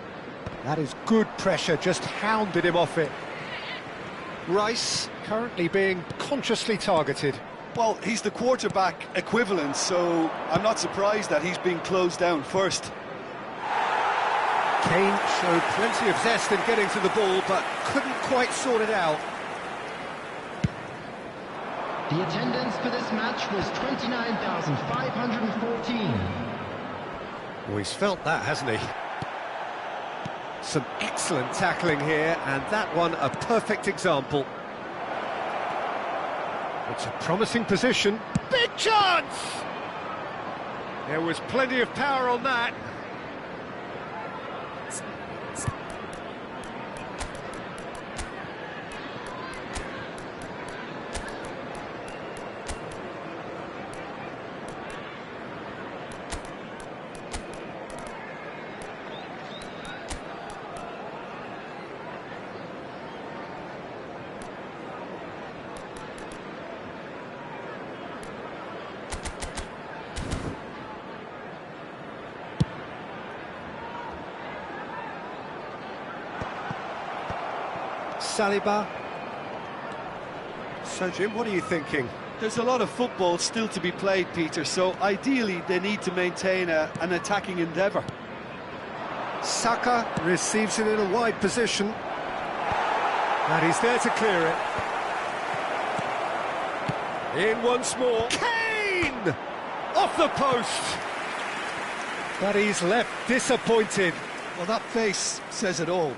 That is good pressure, just hounded him off it. Rice currently being consciously targeted. Well, he's the quarterback equivalent, so I'm not surprised that he's being closed down first. Kane showed plenty of zest in getting to the ball, but couldn't quite sort it out. The attendance for this match was 29,514. Well, he's felt that, hasn't he? Some excellent tackling here, and that one a perfect example. It's a promising position. Big chance! There was plenty of power on that. Saliba. So, Jim, what are you thinking? There's a lot of football still to be played, Peter, so ideally they need to maintain an attacking endeavour. Saka receives it in a wide position. And he's there to clear it. In once more. Kane! Off the post! But he's left disappointed. Well, that face says it all.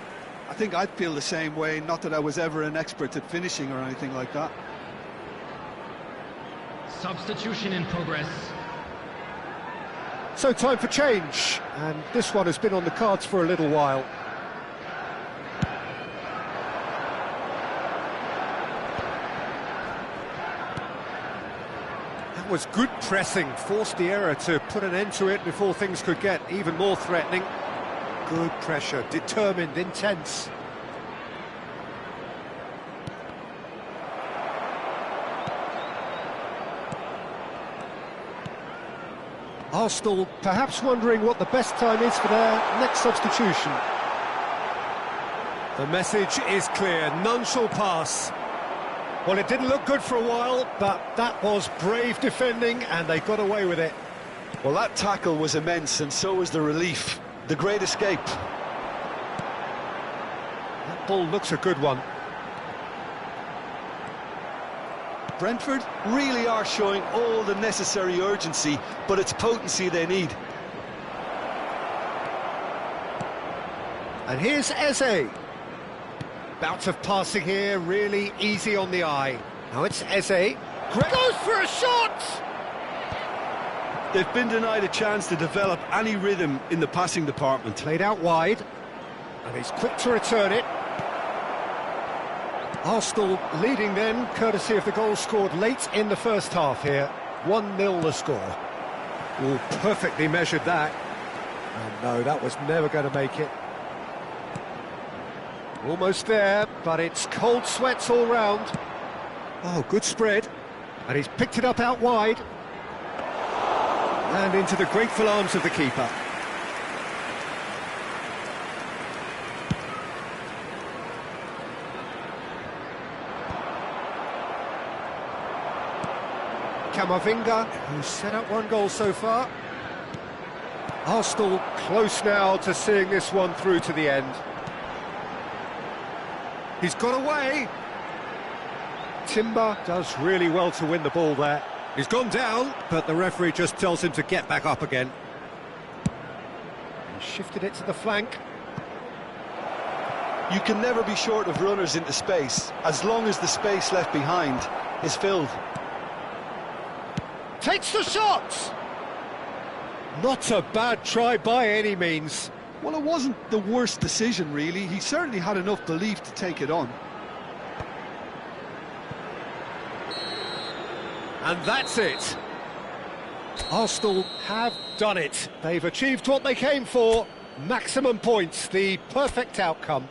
I think I'd feel the same way, not that I was ever an expert at finishing or anything like that. Substitution in progress. So time for change, and this one has been on the cards for a little while. That was good pressing, forced the error to put an end to it before things could get even more threatening. Good pressure, determined, intense. Arsenal perhaps wondering what the best time is for their next substitution. The message is clear, none shall pass. Well, it didn't look good for a while, but that was brave defending and they got away with it. Well, that tackle was immense, and so was the relief. The great escape. That ball looks a good one. Brentford really are showing all the necessary urgency, but it's potency they need. And here's Eze. Bout of passing here, really easy on the eye. Now it's Eze. Goes for a shot! They've been denied a chance to develop any rhythm in the passing department. Played out wide, and he's quick to return it. Arsenal leading then, courtesy of the goal scored late in the first half here. 1-0 the score. Oh, perfectly measured that. And no, that was never going to make it. Almost there, but it's cold sweats all round. Oh, good spread. And he's picked it up out wide. And into the grateful arms of the keeper. Camavinga, who's set up one goal so far. Arsenal close now to seeing this one through to the end. He's got away. Timber does really well to win the ball there. He's gone down, but the referee just tells him to get back up again. He shifted it to the flank. You can never be short of runners into space, as long as the space left behind is filled. Takes the shot! Not a bad try by any means. Well, it wasn't the worst decision, really. He certainly had enough belief to take it on. And that's it. Arsenal have done it. They've achieved what they came for. Maximum points, the perfect outcome.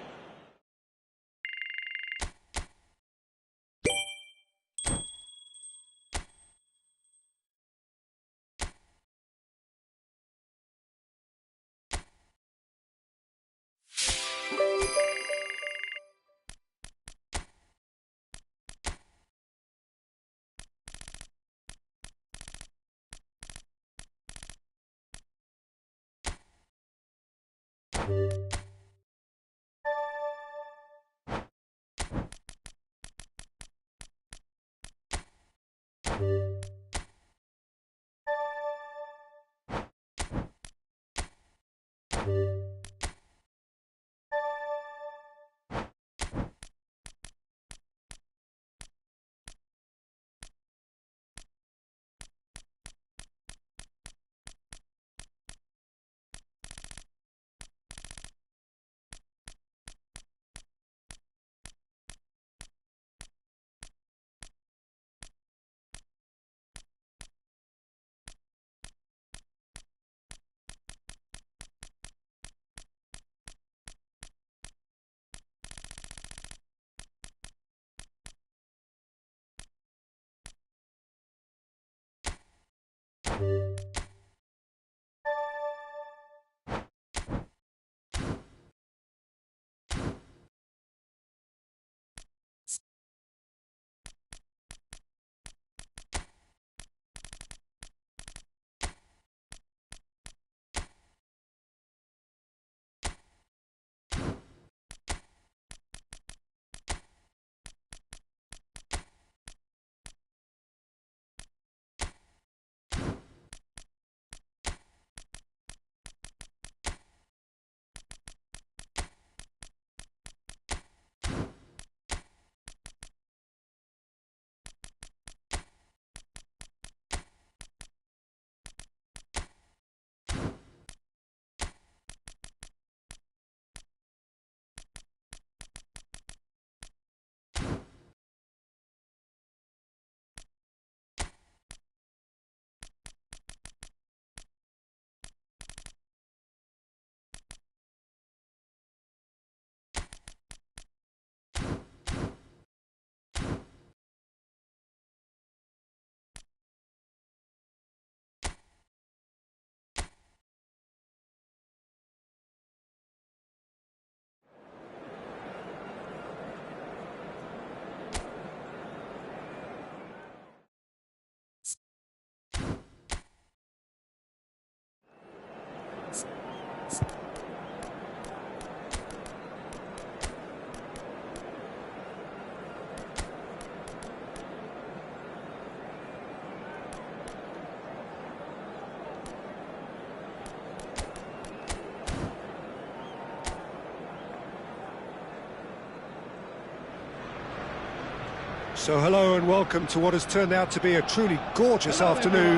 So hello and welcome to what has turned out to be a truly gorgeous afternoon.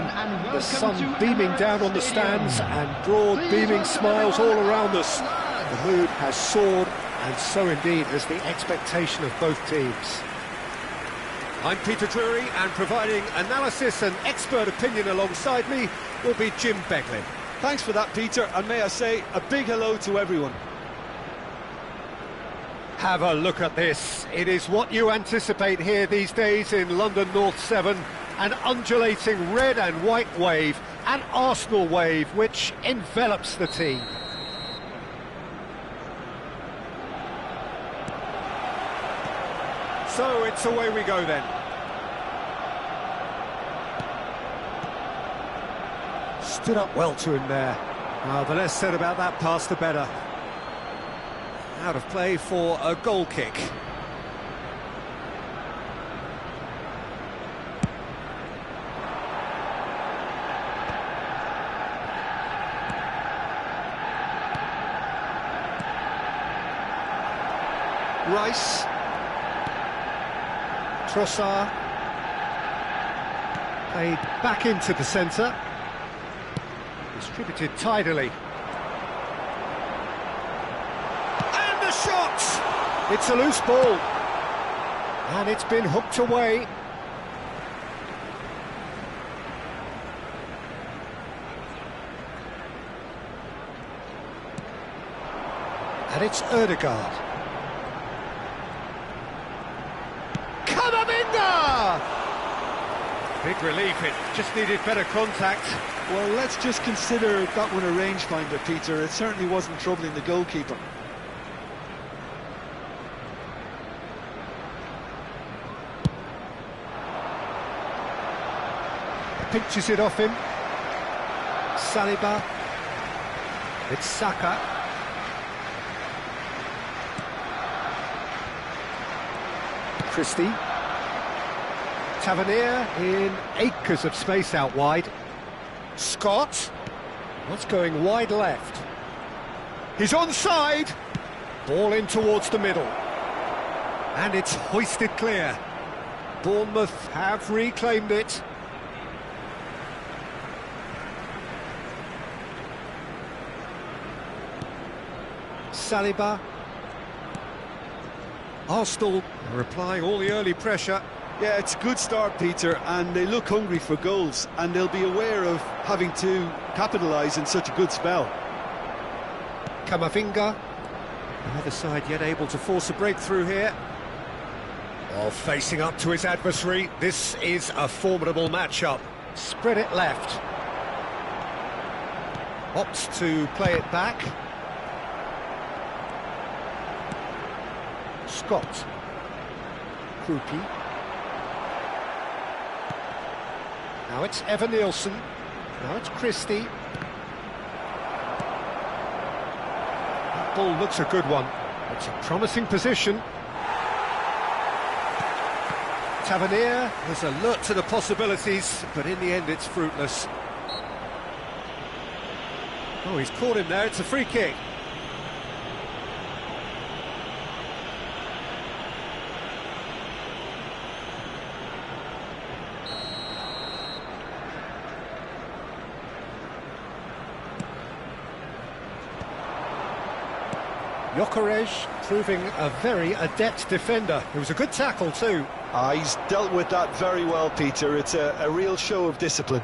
The sun beaming down on the stands and broad beaming smiles all around us. The mood has soared, and so indeed has the expectation of both teams. I'm Peter Drury, and providing analysis and expert opinion alongside me will be Jim Beglin. Thanks for that, Peter, and may I say a big hello to everyone. Have a look at this. It is what you anticipate here these days in London North 7. An undulating red and white wave, an Arsenal wave which envelops the team. So it's away we go then. Stood up well to him there. Well, the less said about that pass, the better. Out of play for a goal kick. Rice. Trossard. Played back into the centre. Distributed tidily. Shot! It's a loose ball. And it's been hooked away. And it's Ødegaard. Camavinga! Big relief, it just needed better contact. Well, let's just consider that one a rangefinder, Peter. It certainly wasn't troubling the goalkeeper. Pinches it off him. Saliba. It's Saka. Christie. Tavernier in acres of space out wide. Scott. What's going wide left? He's onside. Ball in towards the middle. And it's hoisted clear. Bournemouth have reclaimed it. Saliba. Arsenal are applying all the early pressure. Yeah, it's a good start, Peter, and they look hungry for goals, and they'll be aware of having to capitalise in such a good spell. Camavinga. The other side yet able to force a breakthrough here. While facing up to his adversary, this is a formidable matchup. Spread it left. Opts to play it back. Scott. Krupi. Now it's Evan Nielsen. Now it's Christie. That ball looks a good one. It's a promising position. Tavernier is alert to the possibilities, but in the end it's fruitless. Oh, he's caught him there. It's a free kick. Gyökeres proving a very adept defender. It was a good tackle too. He's dealt with that very well, Peter. It's a real show of discipline.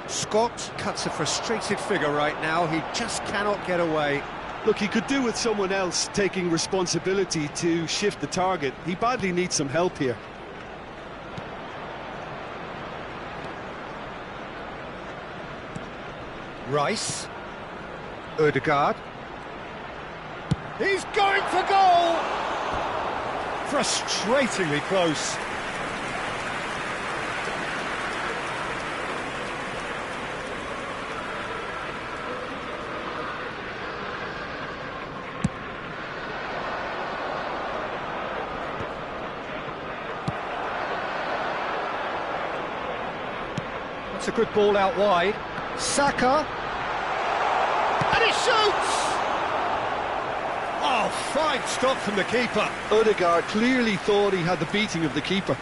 Scott cuts a frustrated figure right now. He just cannot get away. Look, he could do with someone else taking responsibility to shift the target. He badly needs some help here. Rice. Ødegaard. He's going for goal! Frustratingly close. That's a good ball out wide. Saka. And he shoots! Oh, Fine stop from the keeper. Odegaard clearly thought he had the beating of the keeper.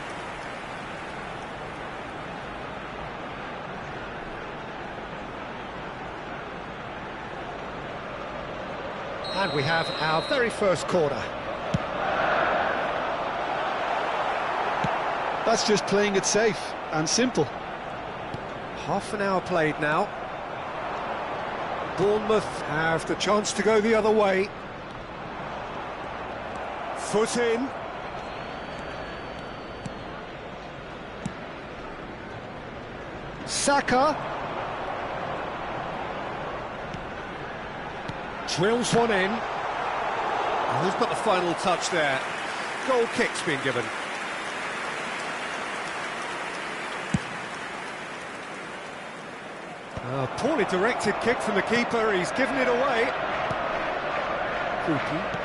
And we have our very first corner. That's just playing it safe and simple. Half an hour played now. Bournemouth have the chance to go the other way. Foot in. Saka. Drills one in. Oh, who's got the final touch there? Goal kick's been given. A poorly directed kick from the keeper, he's given it away. Krupi.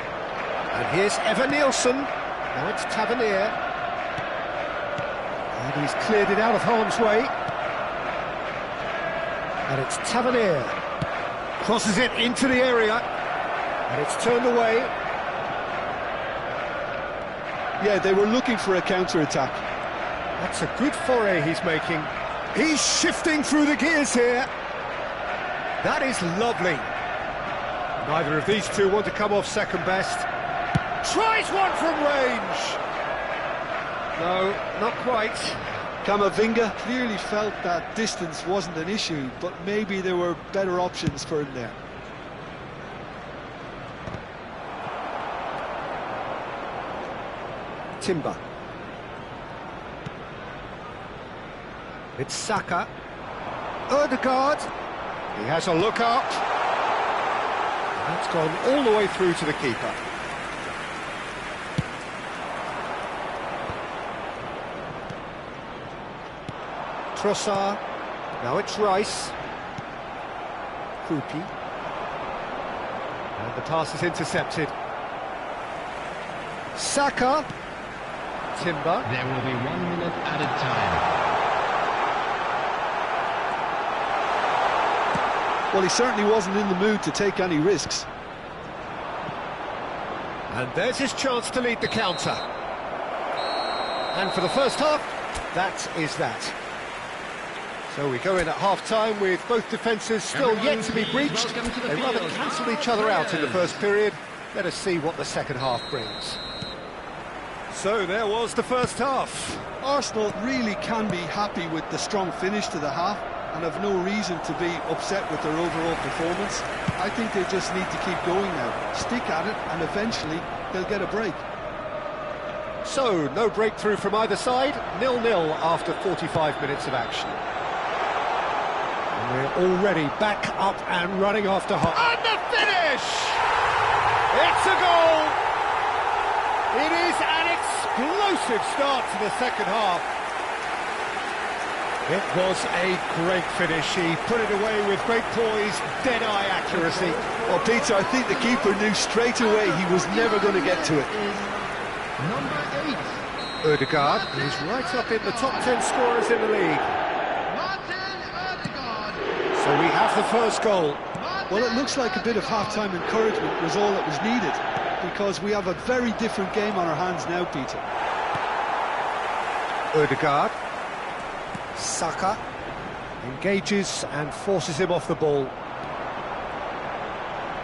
And here's Evan Nielsen. Now it's Tavernier. And he's cleared it out of harm's way. And it's Tavernier. Crosses it into the area. And it's turned away. Yeah, they were looking for a counter-attack. That's a good foray he's making. He's shifting through the gears here. That is lovely. Neither of these two want to come off second best. Tries one from range. No, not quite. Camavinga clearly felt that distance wasn't an issue, but maybe there were better options for him there. Timber. It's Saka. Odegaard. He has a look up. That's gone all the way through to the keeper. Trossard. Now it's Rice. Krupi. And the pass is intercepted. Saka. Timber. There will be 1 minute added time. Well, he certainly wasn't in the mood to take any risks. And there's his chance to lead the counter. And for the first half, that is that. So we go in at half-time with both defences still yet to be breached. They rather cancelled each other out in the first period. Let us see what the second half brings. So there was the first half. Arsenal really can be happy with the strong finish to the half and have no reason to be upset with their overall performance. I think they just need to keep going now, stick at it, and eventually they'll get a break. So, no breakthrough from either side, 0-0 after 45 minutes of action. And we're already back up and running after half. And the finish! It's a goal! It is an explosive start to the second half. It was a great finish. He put it away with great poise, dead-eye accuracy. Well, Peter, I think the keeper knew straight away he was never going to get to it. Number 8. Odegaard is right up in the top 10 scorers in the league. So we have the first goal. Well, it looks like a bit of half-time encouragement was all that was needed, because we have a very different game on our hands now, Peter. Odegaard. Saka engages and forces him off the ball.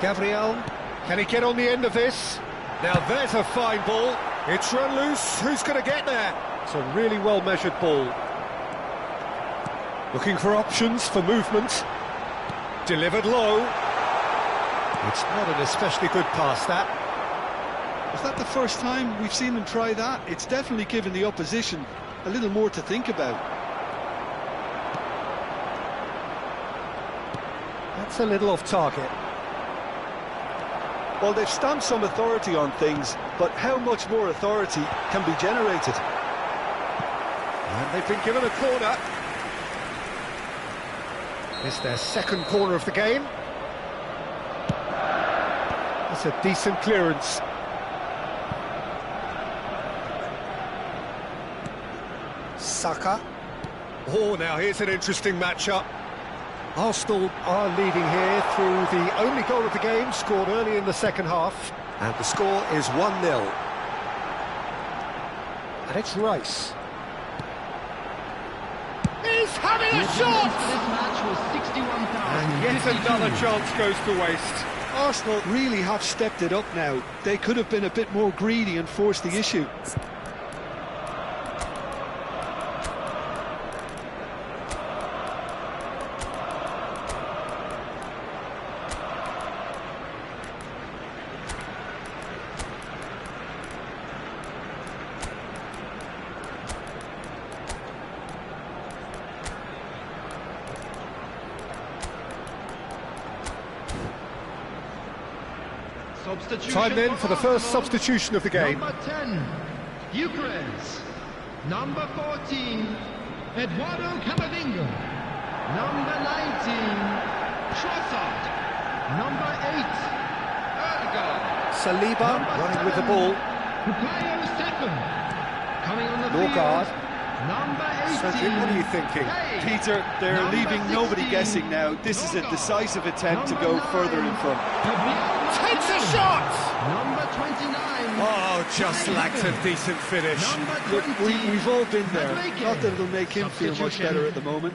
Gabriel, can he get on the end of this? Now there's a fine ball. It's run loose. Who's going to get there? It's a really well-measured ball. Looking for options for movement. Delivered low. It's not an especially good pass, that. Is that the first time we've seen him try that? It's definitely given the opposition a little more to think about. That's a little off target. Well, they've stamped some authority on things, but how much more authority can be generated? And they've been given a corner. It's their second corner of the game. That's a decent clearance. Saka. Oh, now here's an interesting matchup. Arsenal are leading here through the only goal of the game, scored early in the second half. And the score is 1-0. And it's Rice. He's having a shot! This match was 61,000. And yet another chance goes to waste. Arsenal really have stepped it up now. They could have been a bit more greedy and forced the issue. Time then for the first substitution of the game. Number 10, Gyökeres. Number 14, Eduardo Camavinga. Number 19, Trossard. Number 8, Ødegaard. Saliba running with the ball. Bukayo Saka. Coming on the Norgard. field. Number 18. Cedric, what are you thinking? Hey. Peter, they're Number leaving nobody 16, guessing now. This is a decisive attempt to go further in front. Takes a shot! Number 29. Oh, just lacked a decent finish. Number Look, 20. we've all been there. Madueke. Not that it'll make him feel much Substitution. better at the moment.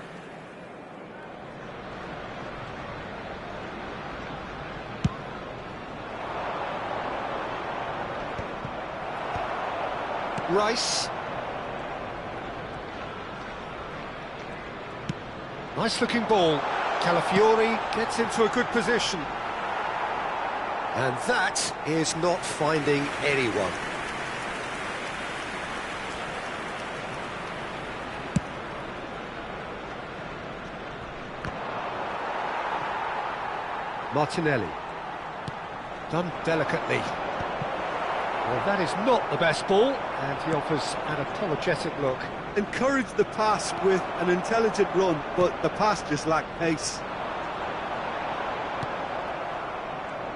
Rice. Nice looking ball. Calafiori gets into a good position. And that is not finding anyone. Martinelli. Done delicately. Well, that is not the best ball, and he offers an apologetic look. Encouraged the pass with an intelligent run, but the pass just lacked pace.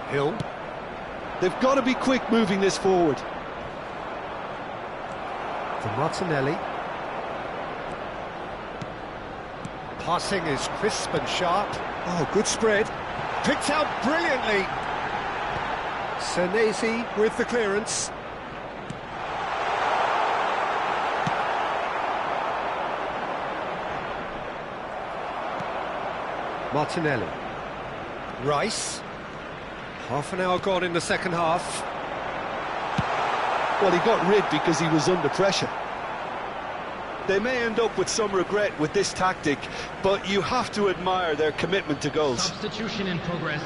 Hill. They've got to be quick moving this forward. For Martinelli. Passing is crisp and sharp. Oh, good spread. Picked out brilliantly. Senesi with the clearance. Martinelli. Rice. Half an hour gone in the second half. Well, he got rid because he was under pressure. They may end up with some regret with this tactic, but you have to admire their commitment to goals. Substitution in progress.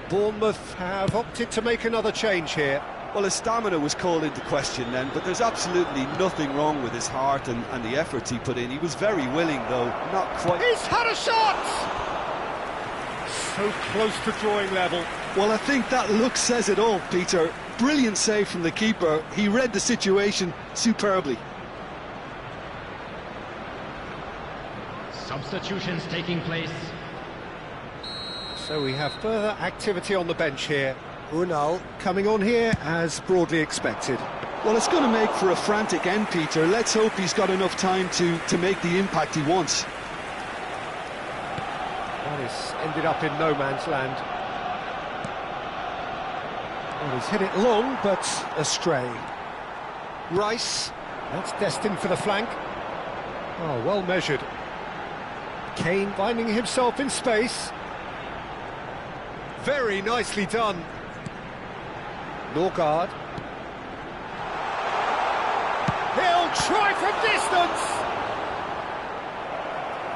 Bournemouth have opted to make another change here. Well, his stamina was called into question then, but there's absolutely nothing wrong with his heart and the efforts he put in. He was very willing, though, not quite... He's had a shot! So close to drawing level. Well, I think that look says it all, Peter. Brilliant save from the keeper. He read the situation superbly. Substitutions taking place. So we have further activity on the bench here. Unal coming on here as broadly expected. Well, it's going to make for a frantic end, Peter. Let's hope he's got enough time to make the impact he wants. That has ended up in no man's land. Well, he's hit it long, but astray. Rice, that's destined for the flank. Oh, well measured. Kane finding himself in space. Very nicely done. Norgard. He'll try from distance!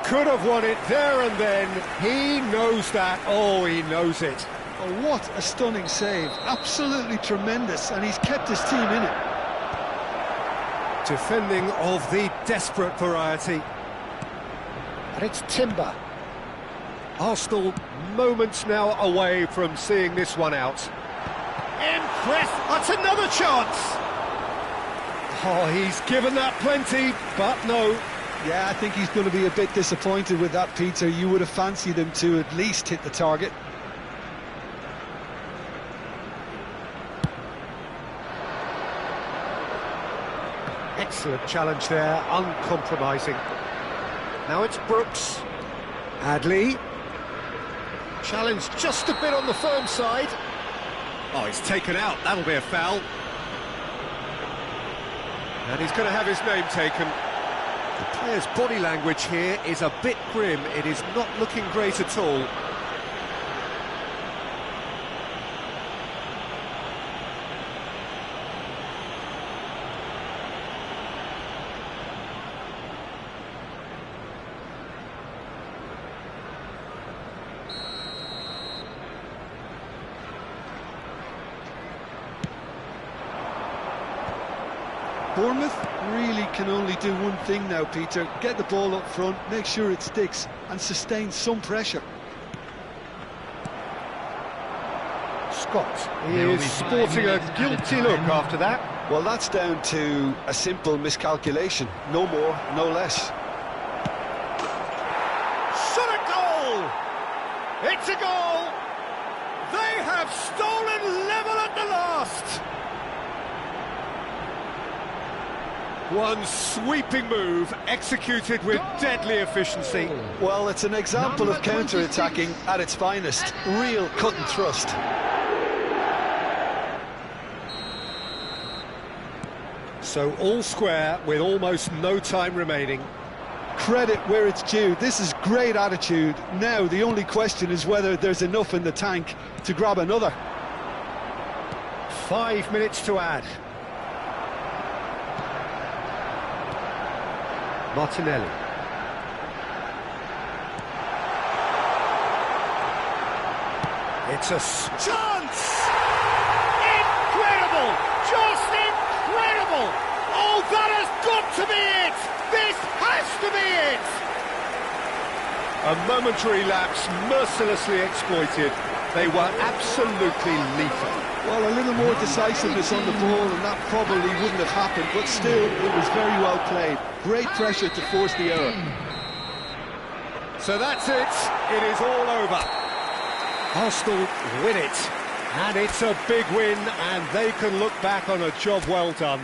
Could have won it there and then. He knows that. Oh, he knows it. Oh, what a stunning save. Absolutely tremendous, and he's kept his team in it. Defending of the desperate variety. And it's Timber. Arsenal moments now away from seeing this one out. Impressed! That's another chance! Oh, he's given that plenty, but no. Yeah, I think he's going to be a bit disappointed with that, Peter. You would have fancied him to at least hit the target. Excellent challenge there, uncompromising. Now it's Brooks. Adley. Challenge just a bit on the firm side. Oh, he's taken out. That'll be a foul. And he's going to have his name taken. The player's body language here is a bit grim. It is not looking great at all. Bournemouth really can only do one thing now, Peter. Get the ball up front, make sure it sticks, and sustain some pressure. Scott, he is sporting a guilty look after that. Well, that's down to a simple miscalculation. No more, no less. Shot a goal! It's a goal! They have stolen level at the last! One sweeping move, executed with deadly efficiency. Well, it's an example of counter-attacking at its finest. Real cut and thrust. So all square with almost no time remaining. Credit where it's due. This is great attitude. Now the only question is whether there's enough in the tank to grab another. 5 minutes to add. Martinelli. It's a chance! Incredible! Just incredible! Oh, that has got to be it! This has to be it! A momentary lapse mercilessly exploited. They were absolutely lethal. Well, a little more decisiveness on the ball and that probably wouldn't have happened, but still, it was very well played. Great pressure to force the error. So that's it. It is all over. Arsenal win it. And it's a big win, and they can look back on a job well done.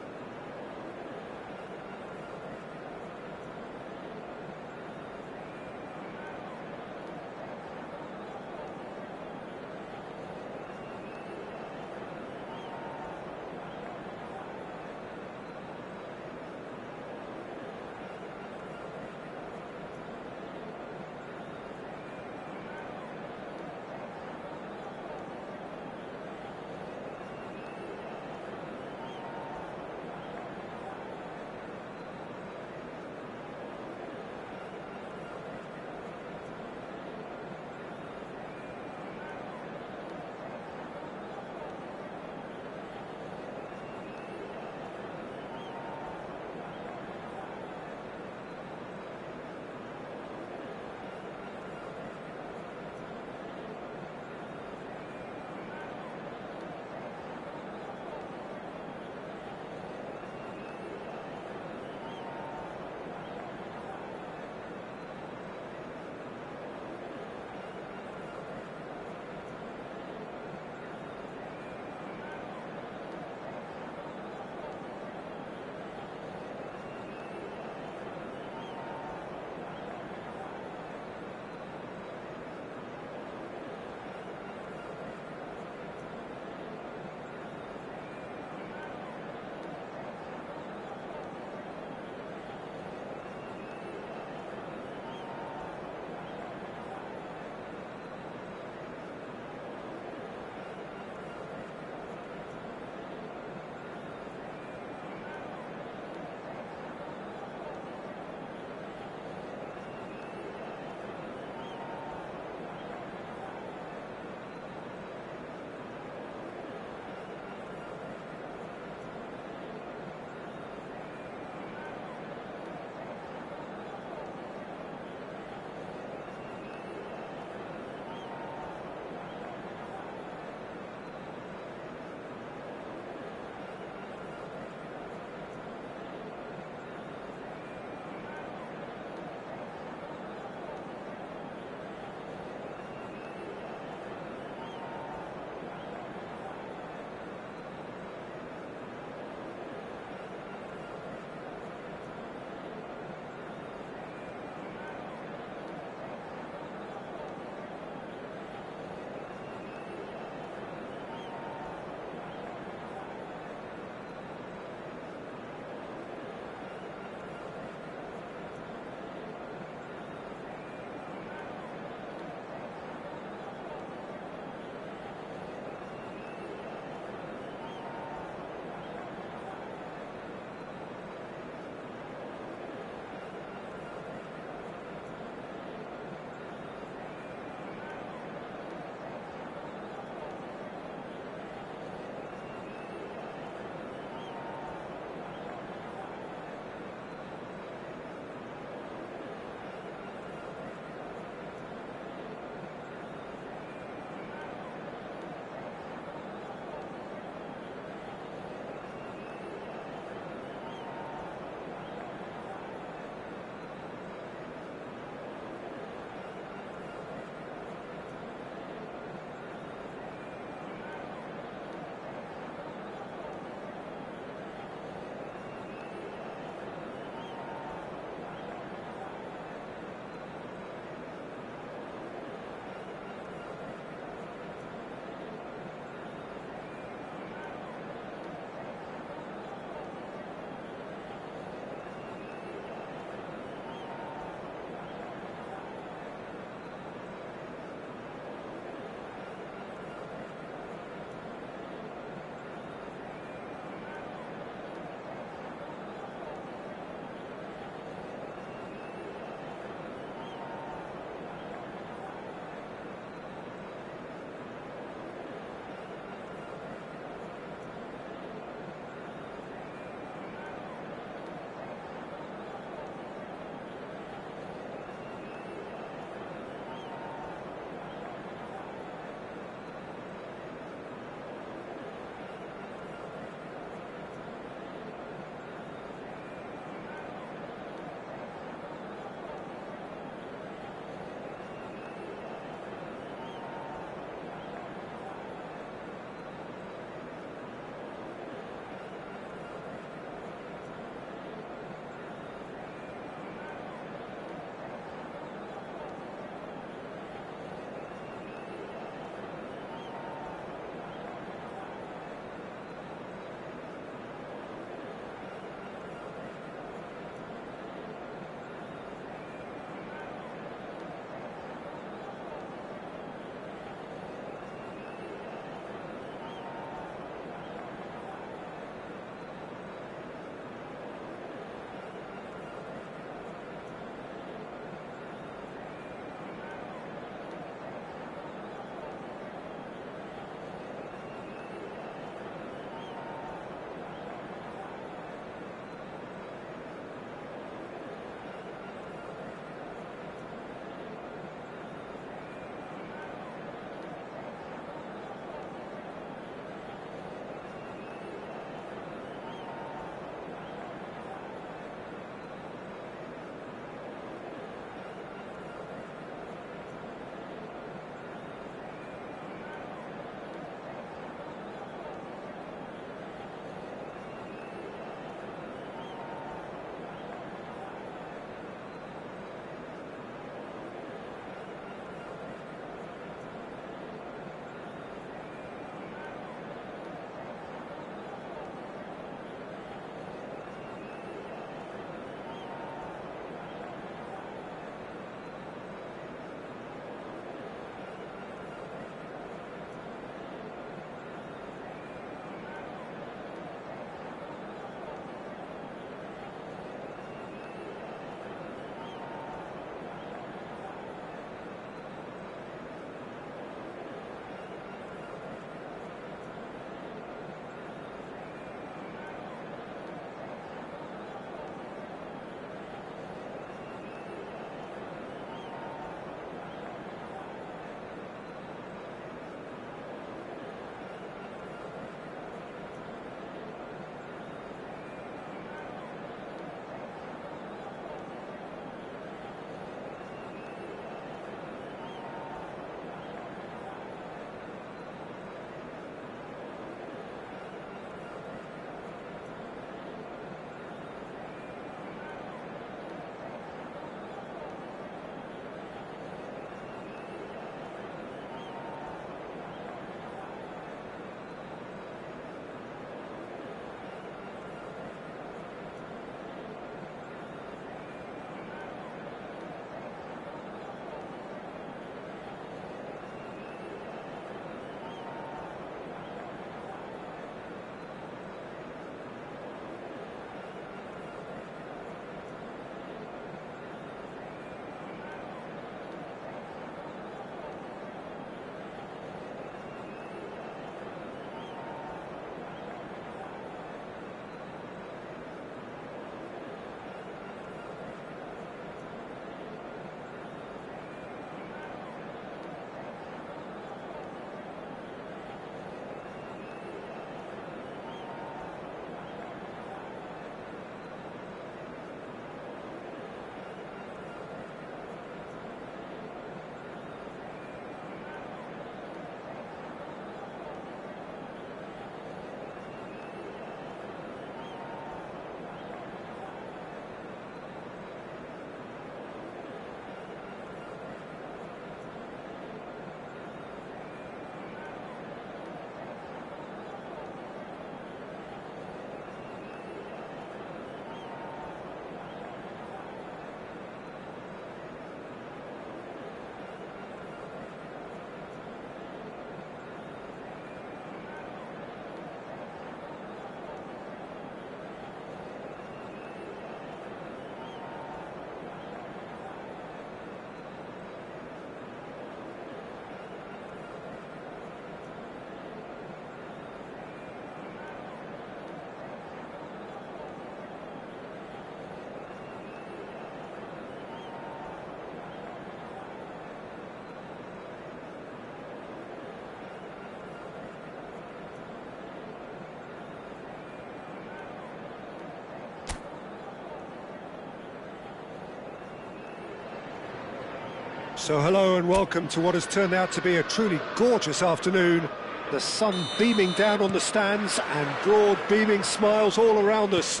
So hello and welcome to what has turned out to be a truly gorgeous afternoon. The sun beaming down on the stands and broad beaming smiles all around us.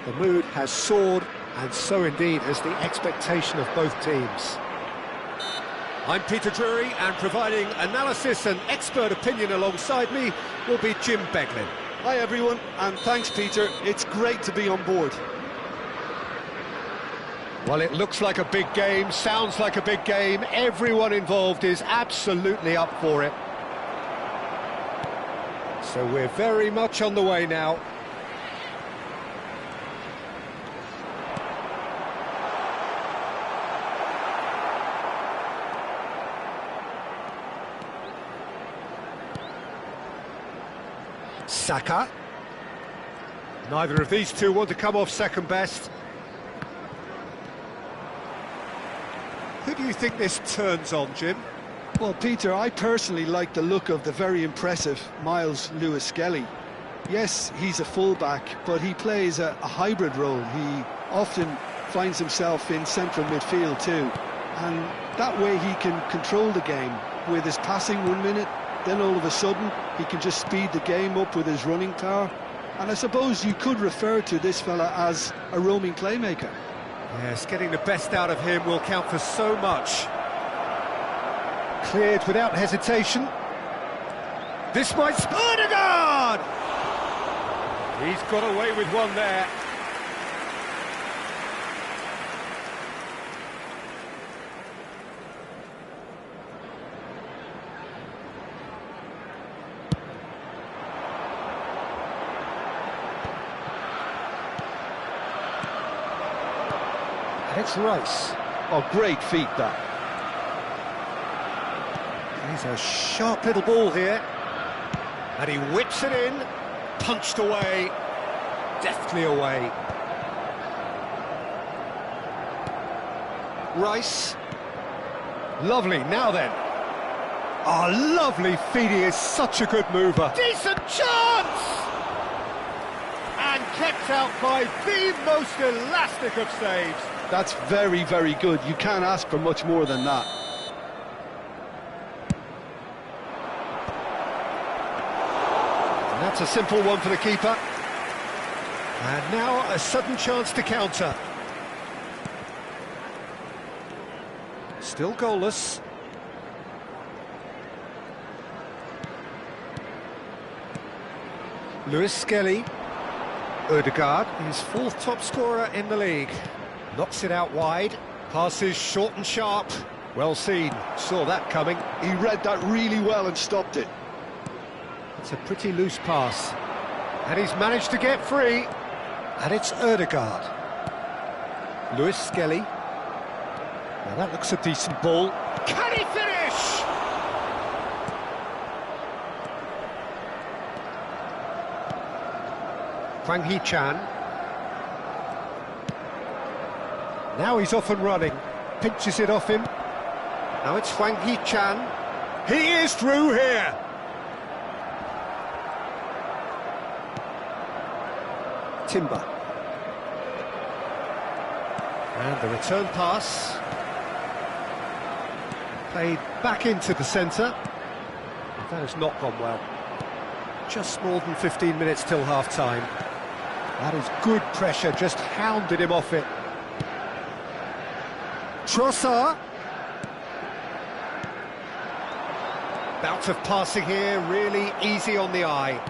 The mood has soared, and so indeed has the expectation of both teams. I'm Peter Drury, and providing analysis and expert opinion alongside me will be Jim Beglin. Hi everyone, and thanks Peter, it's great to be on board. Well, it looks like a big game, sounds like a big game. Everyone involved is absolutely up for it. So we're very much on the way now. Saka. Neither of these two want to come off second best. Who do you think this turns on, Jim? Well, Peter, I personally like the look of the very impressive Miles Lewis-Skelly. Yes, he's a fullback, but he plays a hybrid role. He often finds himself in central midfield too, and that way he can control the game with his passing 1 minute, then all of a sudden he can just speed the game up with his running power. And I suppose you could refer to this fella as a roaming playmaker. Yes, getting the best out of him will count for so much. Cleared without hesitation. This might... Ødegaard! He's got away with one there. And it's Rice. Oh, great feat that. He's a sharp little ball here. And he whips it in. Punched away. Deftly away. Rice. Lovely, now then. Oh, lovely feed, he is such a good mover. Decent chance! And kept out by the most elastic of saves. That's very, very good. You can't ask for much more than that. And that's a simple one for the keeper. And now a sudden chance to counter. Still goalless. Lewis-Skelly. Ødegaard, his fourth top scorer in the league. Knocks it out wide. Passes short and sharp. Well seen. Saw that coming. He read that really well and stopped it. It's a pretty loose pass. And he's managed to get free. And it's Ødegaard. Lewis-Skelly. Now that looks a decent ball. Can he finish? Hwang Hee-chan. Now he's off and running. Pinches it off him. Now it's Hwang Hee-chan. He is through here. Timber. And the return pass. Played back into the centre. That has not gone well. Just more than 15 minutes till half-time. That is good pressure, just hounded him off it. Trossard. Bout of passing here, really easy on the eye.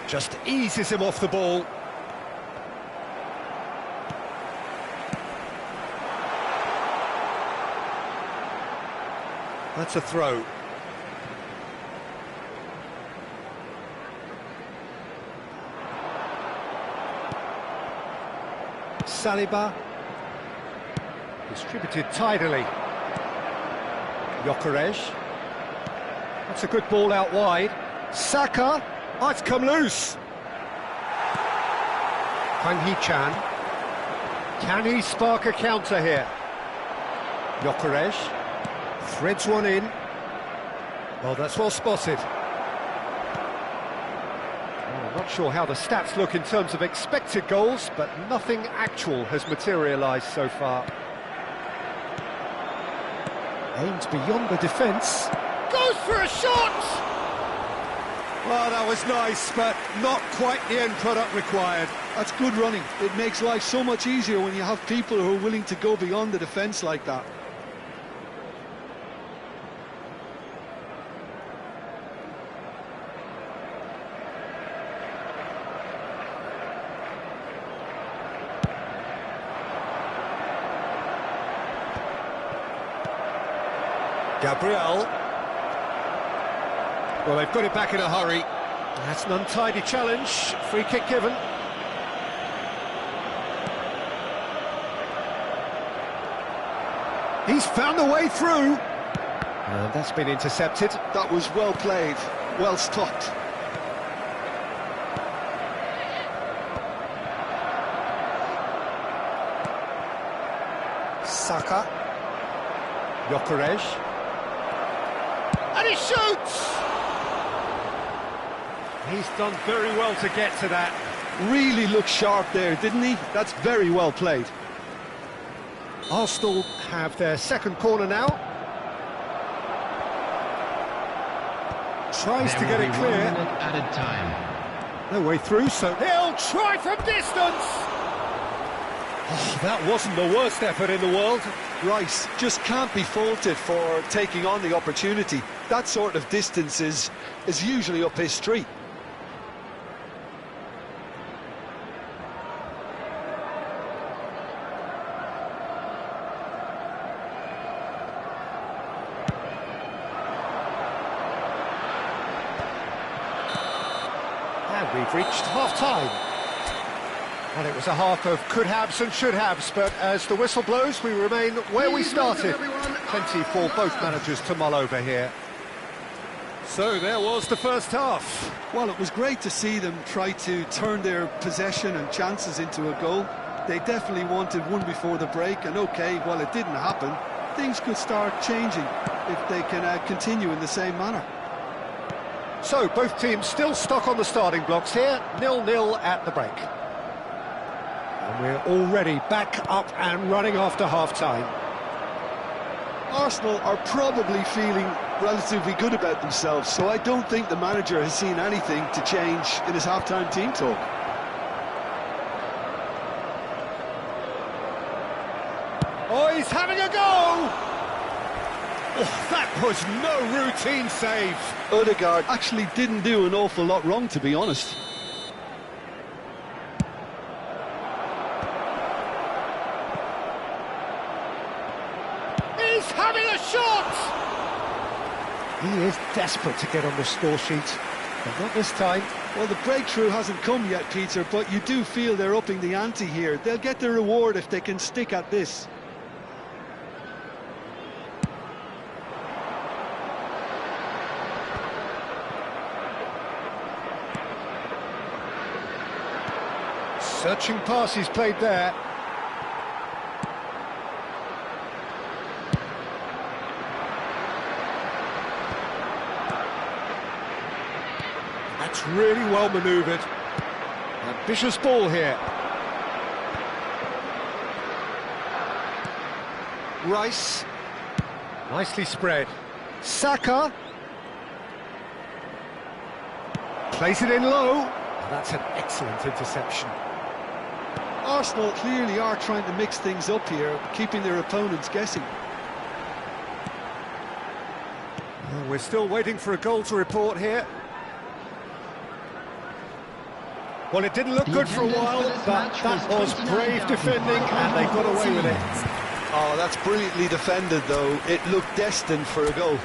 Just eases him off the ball. That's a throw. Saliba. Distributed tidily. Gyökeres. That's a good ball out wide. Saka. Oh, it's come loose. Hwang Hee-chan. Can he spark a counter here? Gyökeres. Threads one in. Well, that's well spotted. Oh, Not sure how the stats look in terms of expected goals, but nothing actual has materialised so far. Aimed beyond the defence. Goes for a shot! Well, that was nice, but not quite the end product required. That's good running. It makes life so much easier when you have people who are willing to go beyond the defence like that. Gabriel. Well, they've got it back in a hurry. That's an untidy challenge. Free kick given. He's found a way through. And that's been intercepted. That was well played, well stopped. Saka. Gyökeres. And he shoots! He's done very well to get to that. Really looked sharp there, didn't he? That's very well played. Arsenal have their second corner now. Tries to get it clear. 1 minute added time. No way through, so he'll try from distance! Oh, that wasn't the worst effort in the world. Rice just can't be faulted for taking on the opportunity. That sort of distance is usually up his street. And we've reached half-time. Well, it was a half of could-haves and should-haves, but as the whistle blows, we remain where we started. Plenty for both managers to mull over here. So there was the first half. Well, it was great to see them try to turn their possession and chances into a goal. They definitely wanted one before the break, and okay, while it didn't happen, things could start changing if they can continue in the same manner. So both teams still stuck on the starting blocks here, 0-0 at the break. And we're already back up and running after half-time. Arsenal are probably feeling relatively good about themselves, so I don't think the manager has seen anything to change in his half-time team talk. Oh, he's having a go! Oh, that was no routine save. Odegaard actually didn't do an awful lot wrong, to be honest. He's having a shot! He is desperate to get on the score sheet, but not this time. Well, the breakthrough hasn't come yet, Peter, but you do feel they're upping the ante here. They'll get their reward if they can stick at this. Searching pass he's played there. That's really well manoeuvred. Ambitious ball here. Rice. Nicely spread. Saka. Plays it in low. That's an excellent interception. Arsenal clearly are trying to mix things up here, keeping their opponents guessing. Well, we're still waiting for a goal to report here. Well, it didn't look good for a while, but that was brave defending, and they got away with it. Oh, that's brilliantly defended, though. It looked destined for a goal.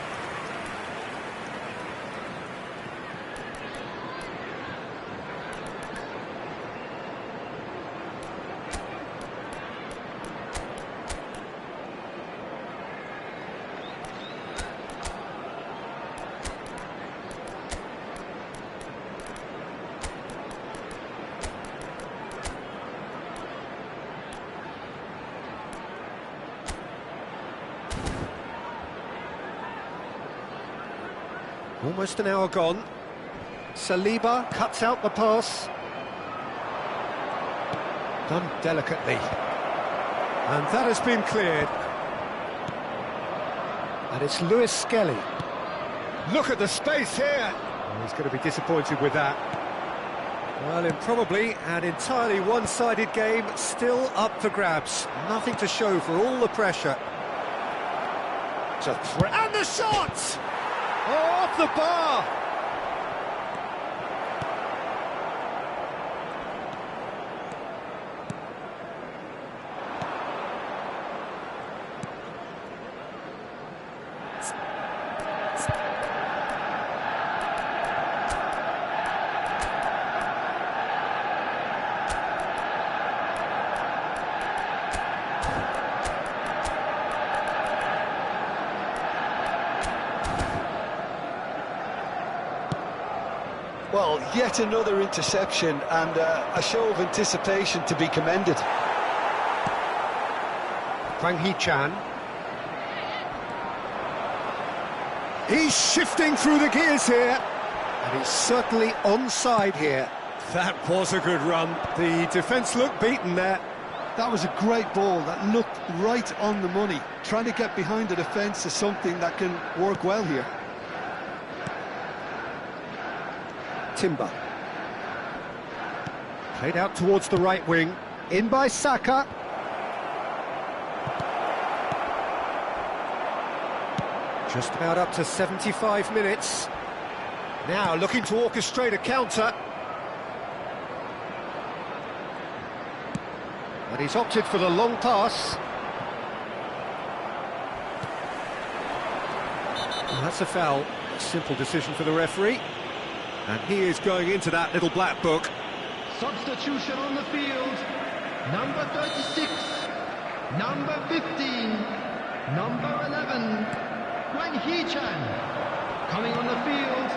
Almost an hour gone. Saliba cuts out the pass. Done delicately. And that has been cleared. And it's Lewis Skelly. Look at the space here. Oh, he's going to be disappointed with that. Well, in probably an entirely one-sided game, still up for grabs. Nothing to show for all the pressure. And the shot! Oh, off the bar! Well, yet another interception and a show of anticipation to be commended. Hwang Hee-chan. He's shifting through the gears here. And he's certainly onside here. That was a good run. The defence looked beaten there. That was a great ball that looked right on the money. Trying to get behind the defence is something that can work well here. Timber. Played out towards the right wing. In by Saka. Just about up to 75 minutes. Now looking to orchestrate a counter. But he's opted for the long pass. Well, that's a foul. A simple decision for the referee. And he is going into that little black book. Substitution on the field. Number 36, number 15, number 11, Hwang Hee-chan. Coming on the field,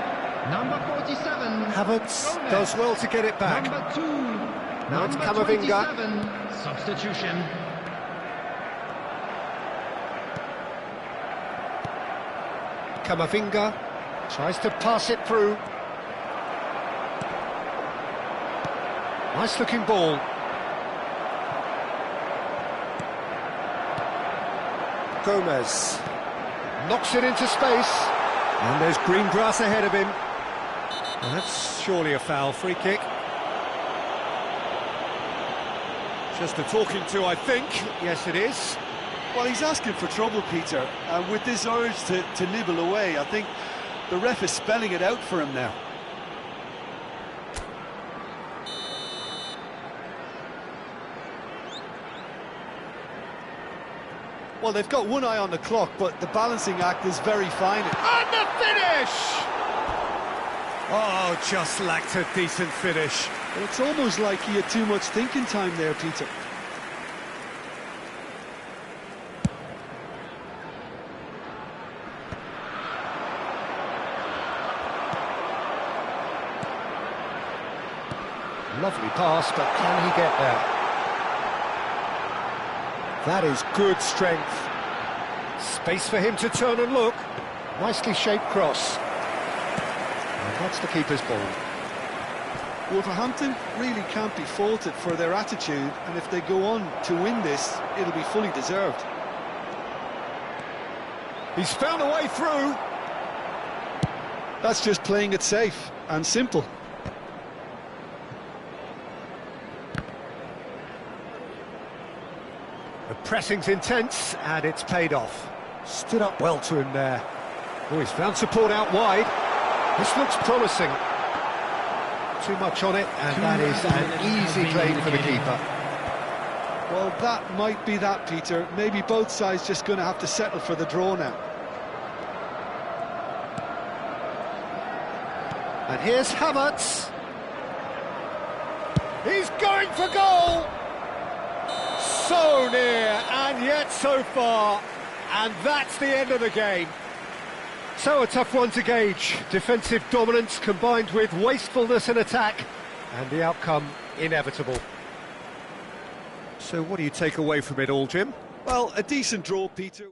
number 47. Havertz Gomez. does well to get it back. Number 2, Now it's number Camavinga. 27. Substitution. Camavinga tries to pass it through. Nice looking ball. Gomez knocks it into space. And there's green grass ahead of him. Well, that's surely a foul. Free kick. Just a talking to, I think. Yes, it is. Well, he's asking for trouble, Peter, and with this urge to nibble away, I think the ref is spelling it out for him now. Well, they've got one eye on the clock, but the balancing act is very fine. And the finish! Oh, just lacked a decent finish. It's almost like he had too much thinking time there, Peter. Lovely pass, but can he get there? That is good strength. Space for him to turn and look. Nicely shaped cross. And that's the keeper's ball. Wolverhampton really can't be faulted for their attitude, and if they go on to win this, it'll be fully deserved. He's found a way through. That's just playing it safe and simple. The pressing's intense, and it's paid off. Stood up well to him there. Oh, he's found support out wide. This looks promising. Too much on it, and that is an easy claim for the keeper. Well, that might be that, Peter. Maybe both sides just going to have to settle for the draw now. And here's Havertz. He's going for goal! So near, and yet so far. And that's the end of the game. So a tough one to gauge. Defensive dominance combined with wastefulness in attack, and the outcome inevitable. So what do you take away from it all, Jim? Well, a decent draw, Peter.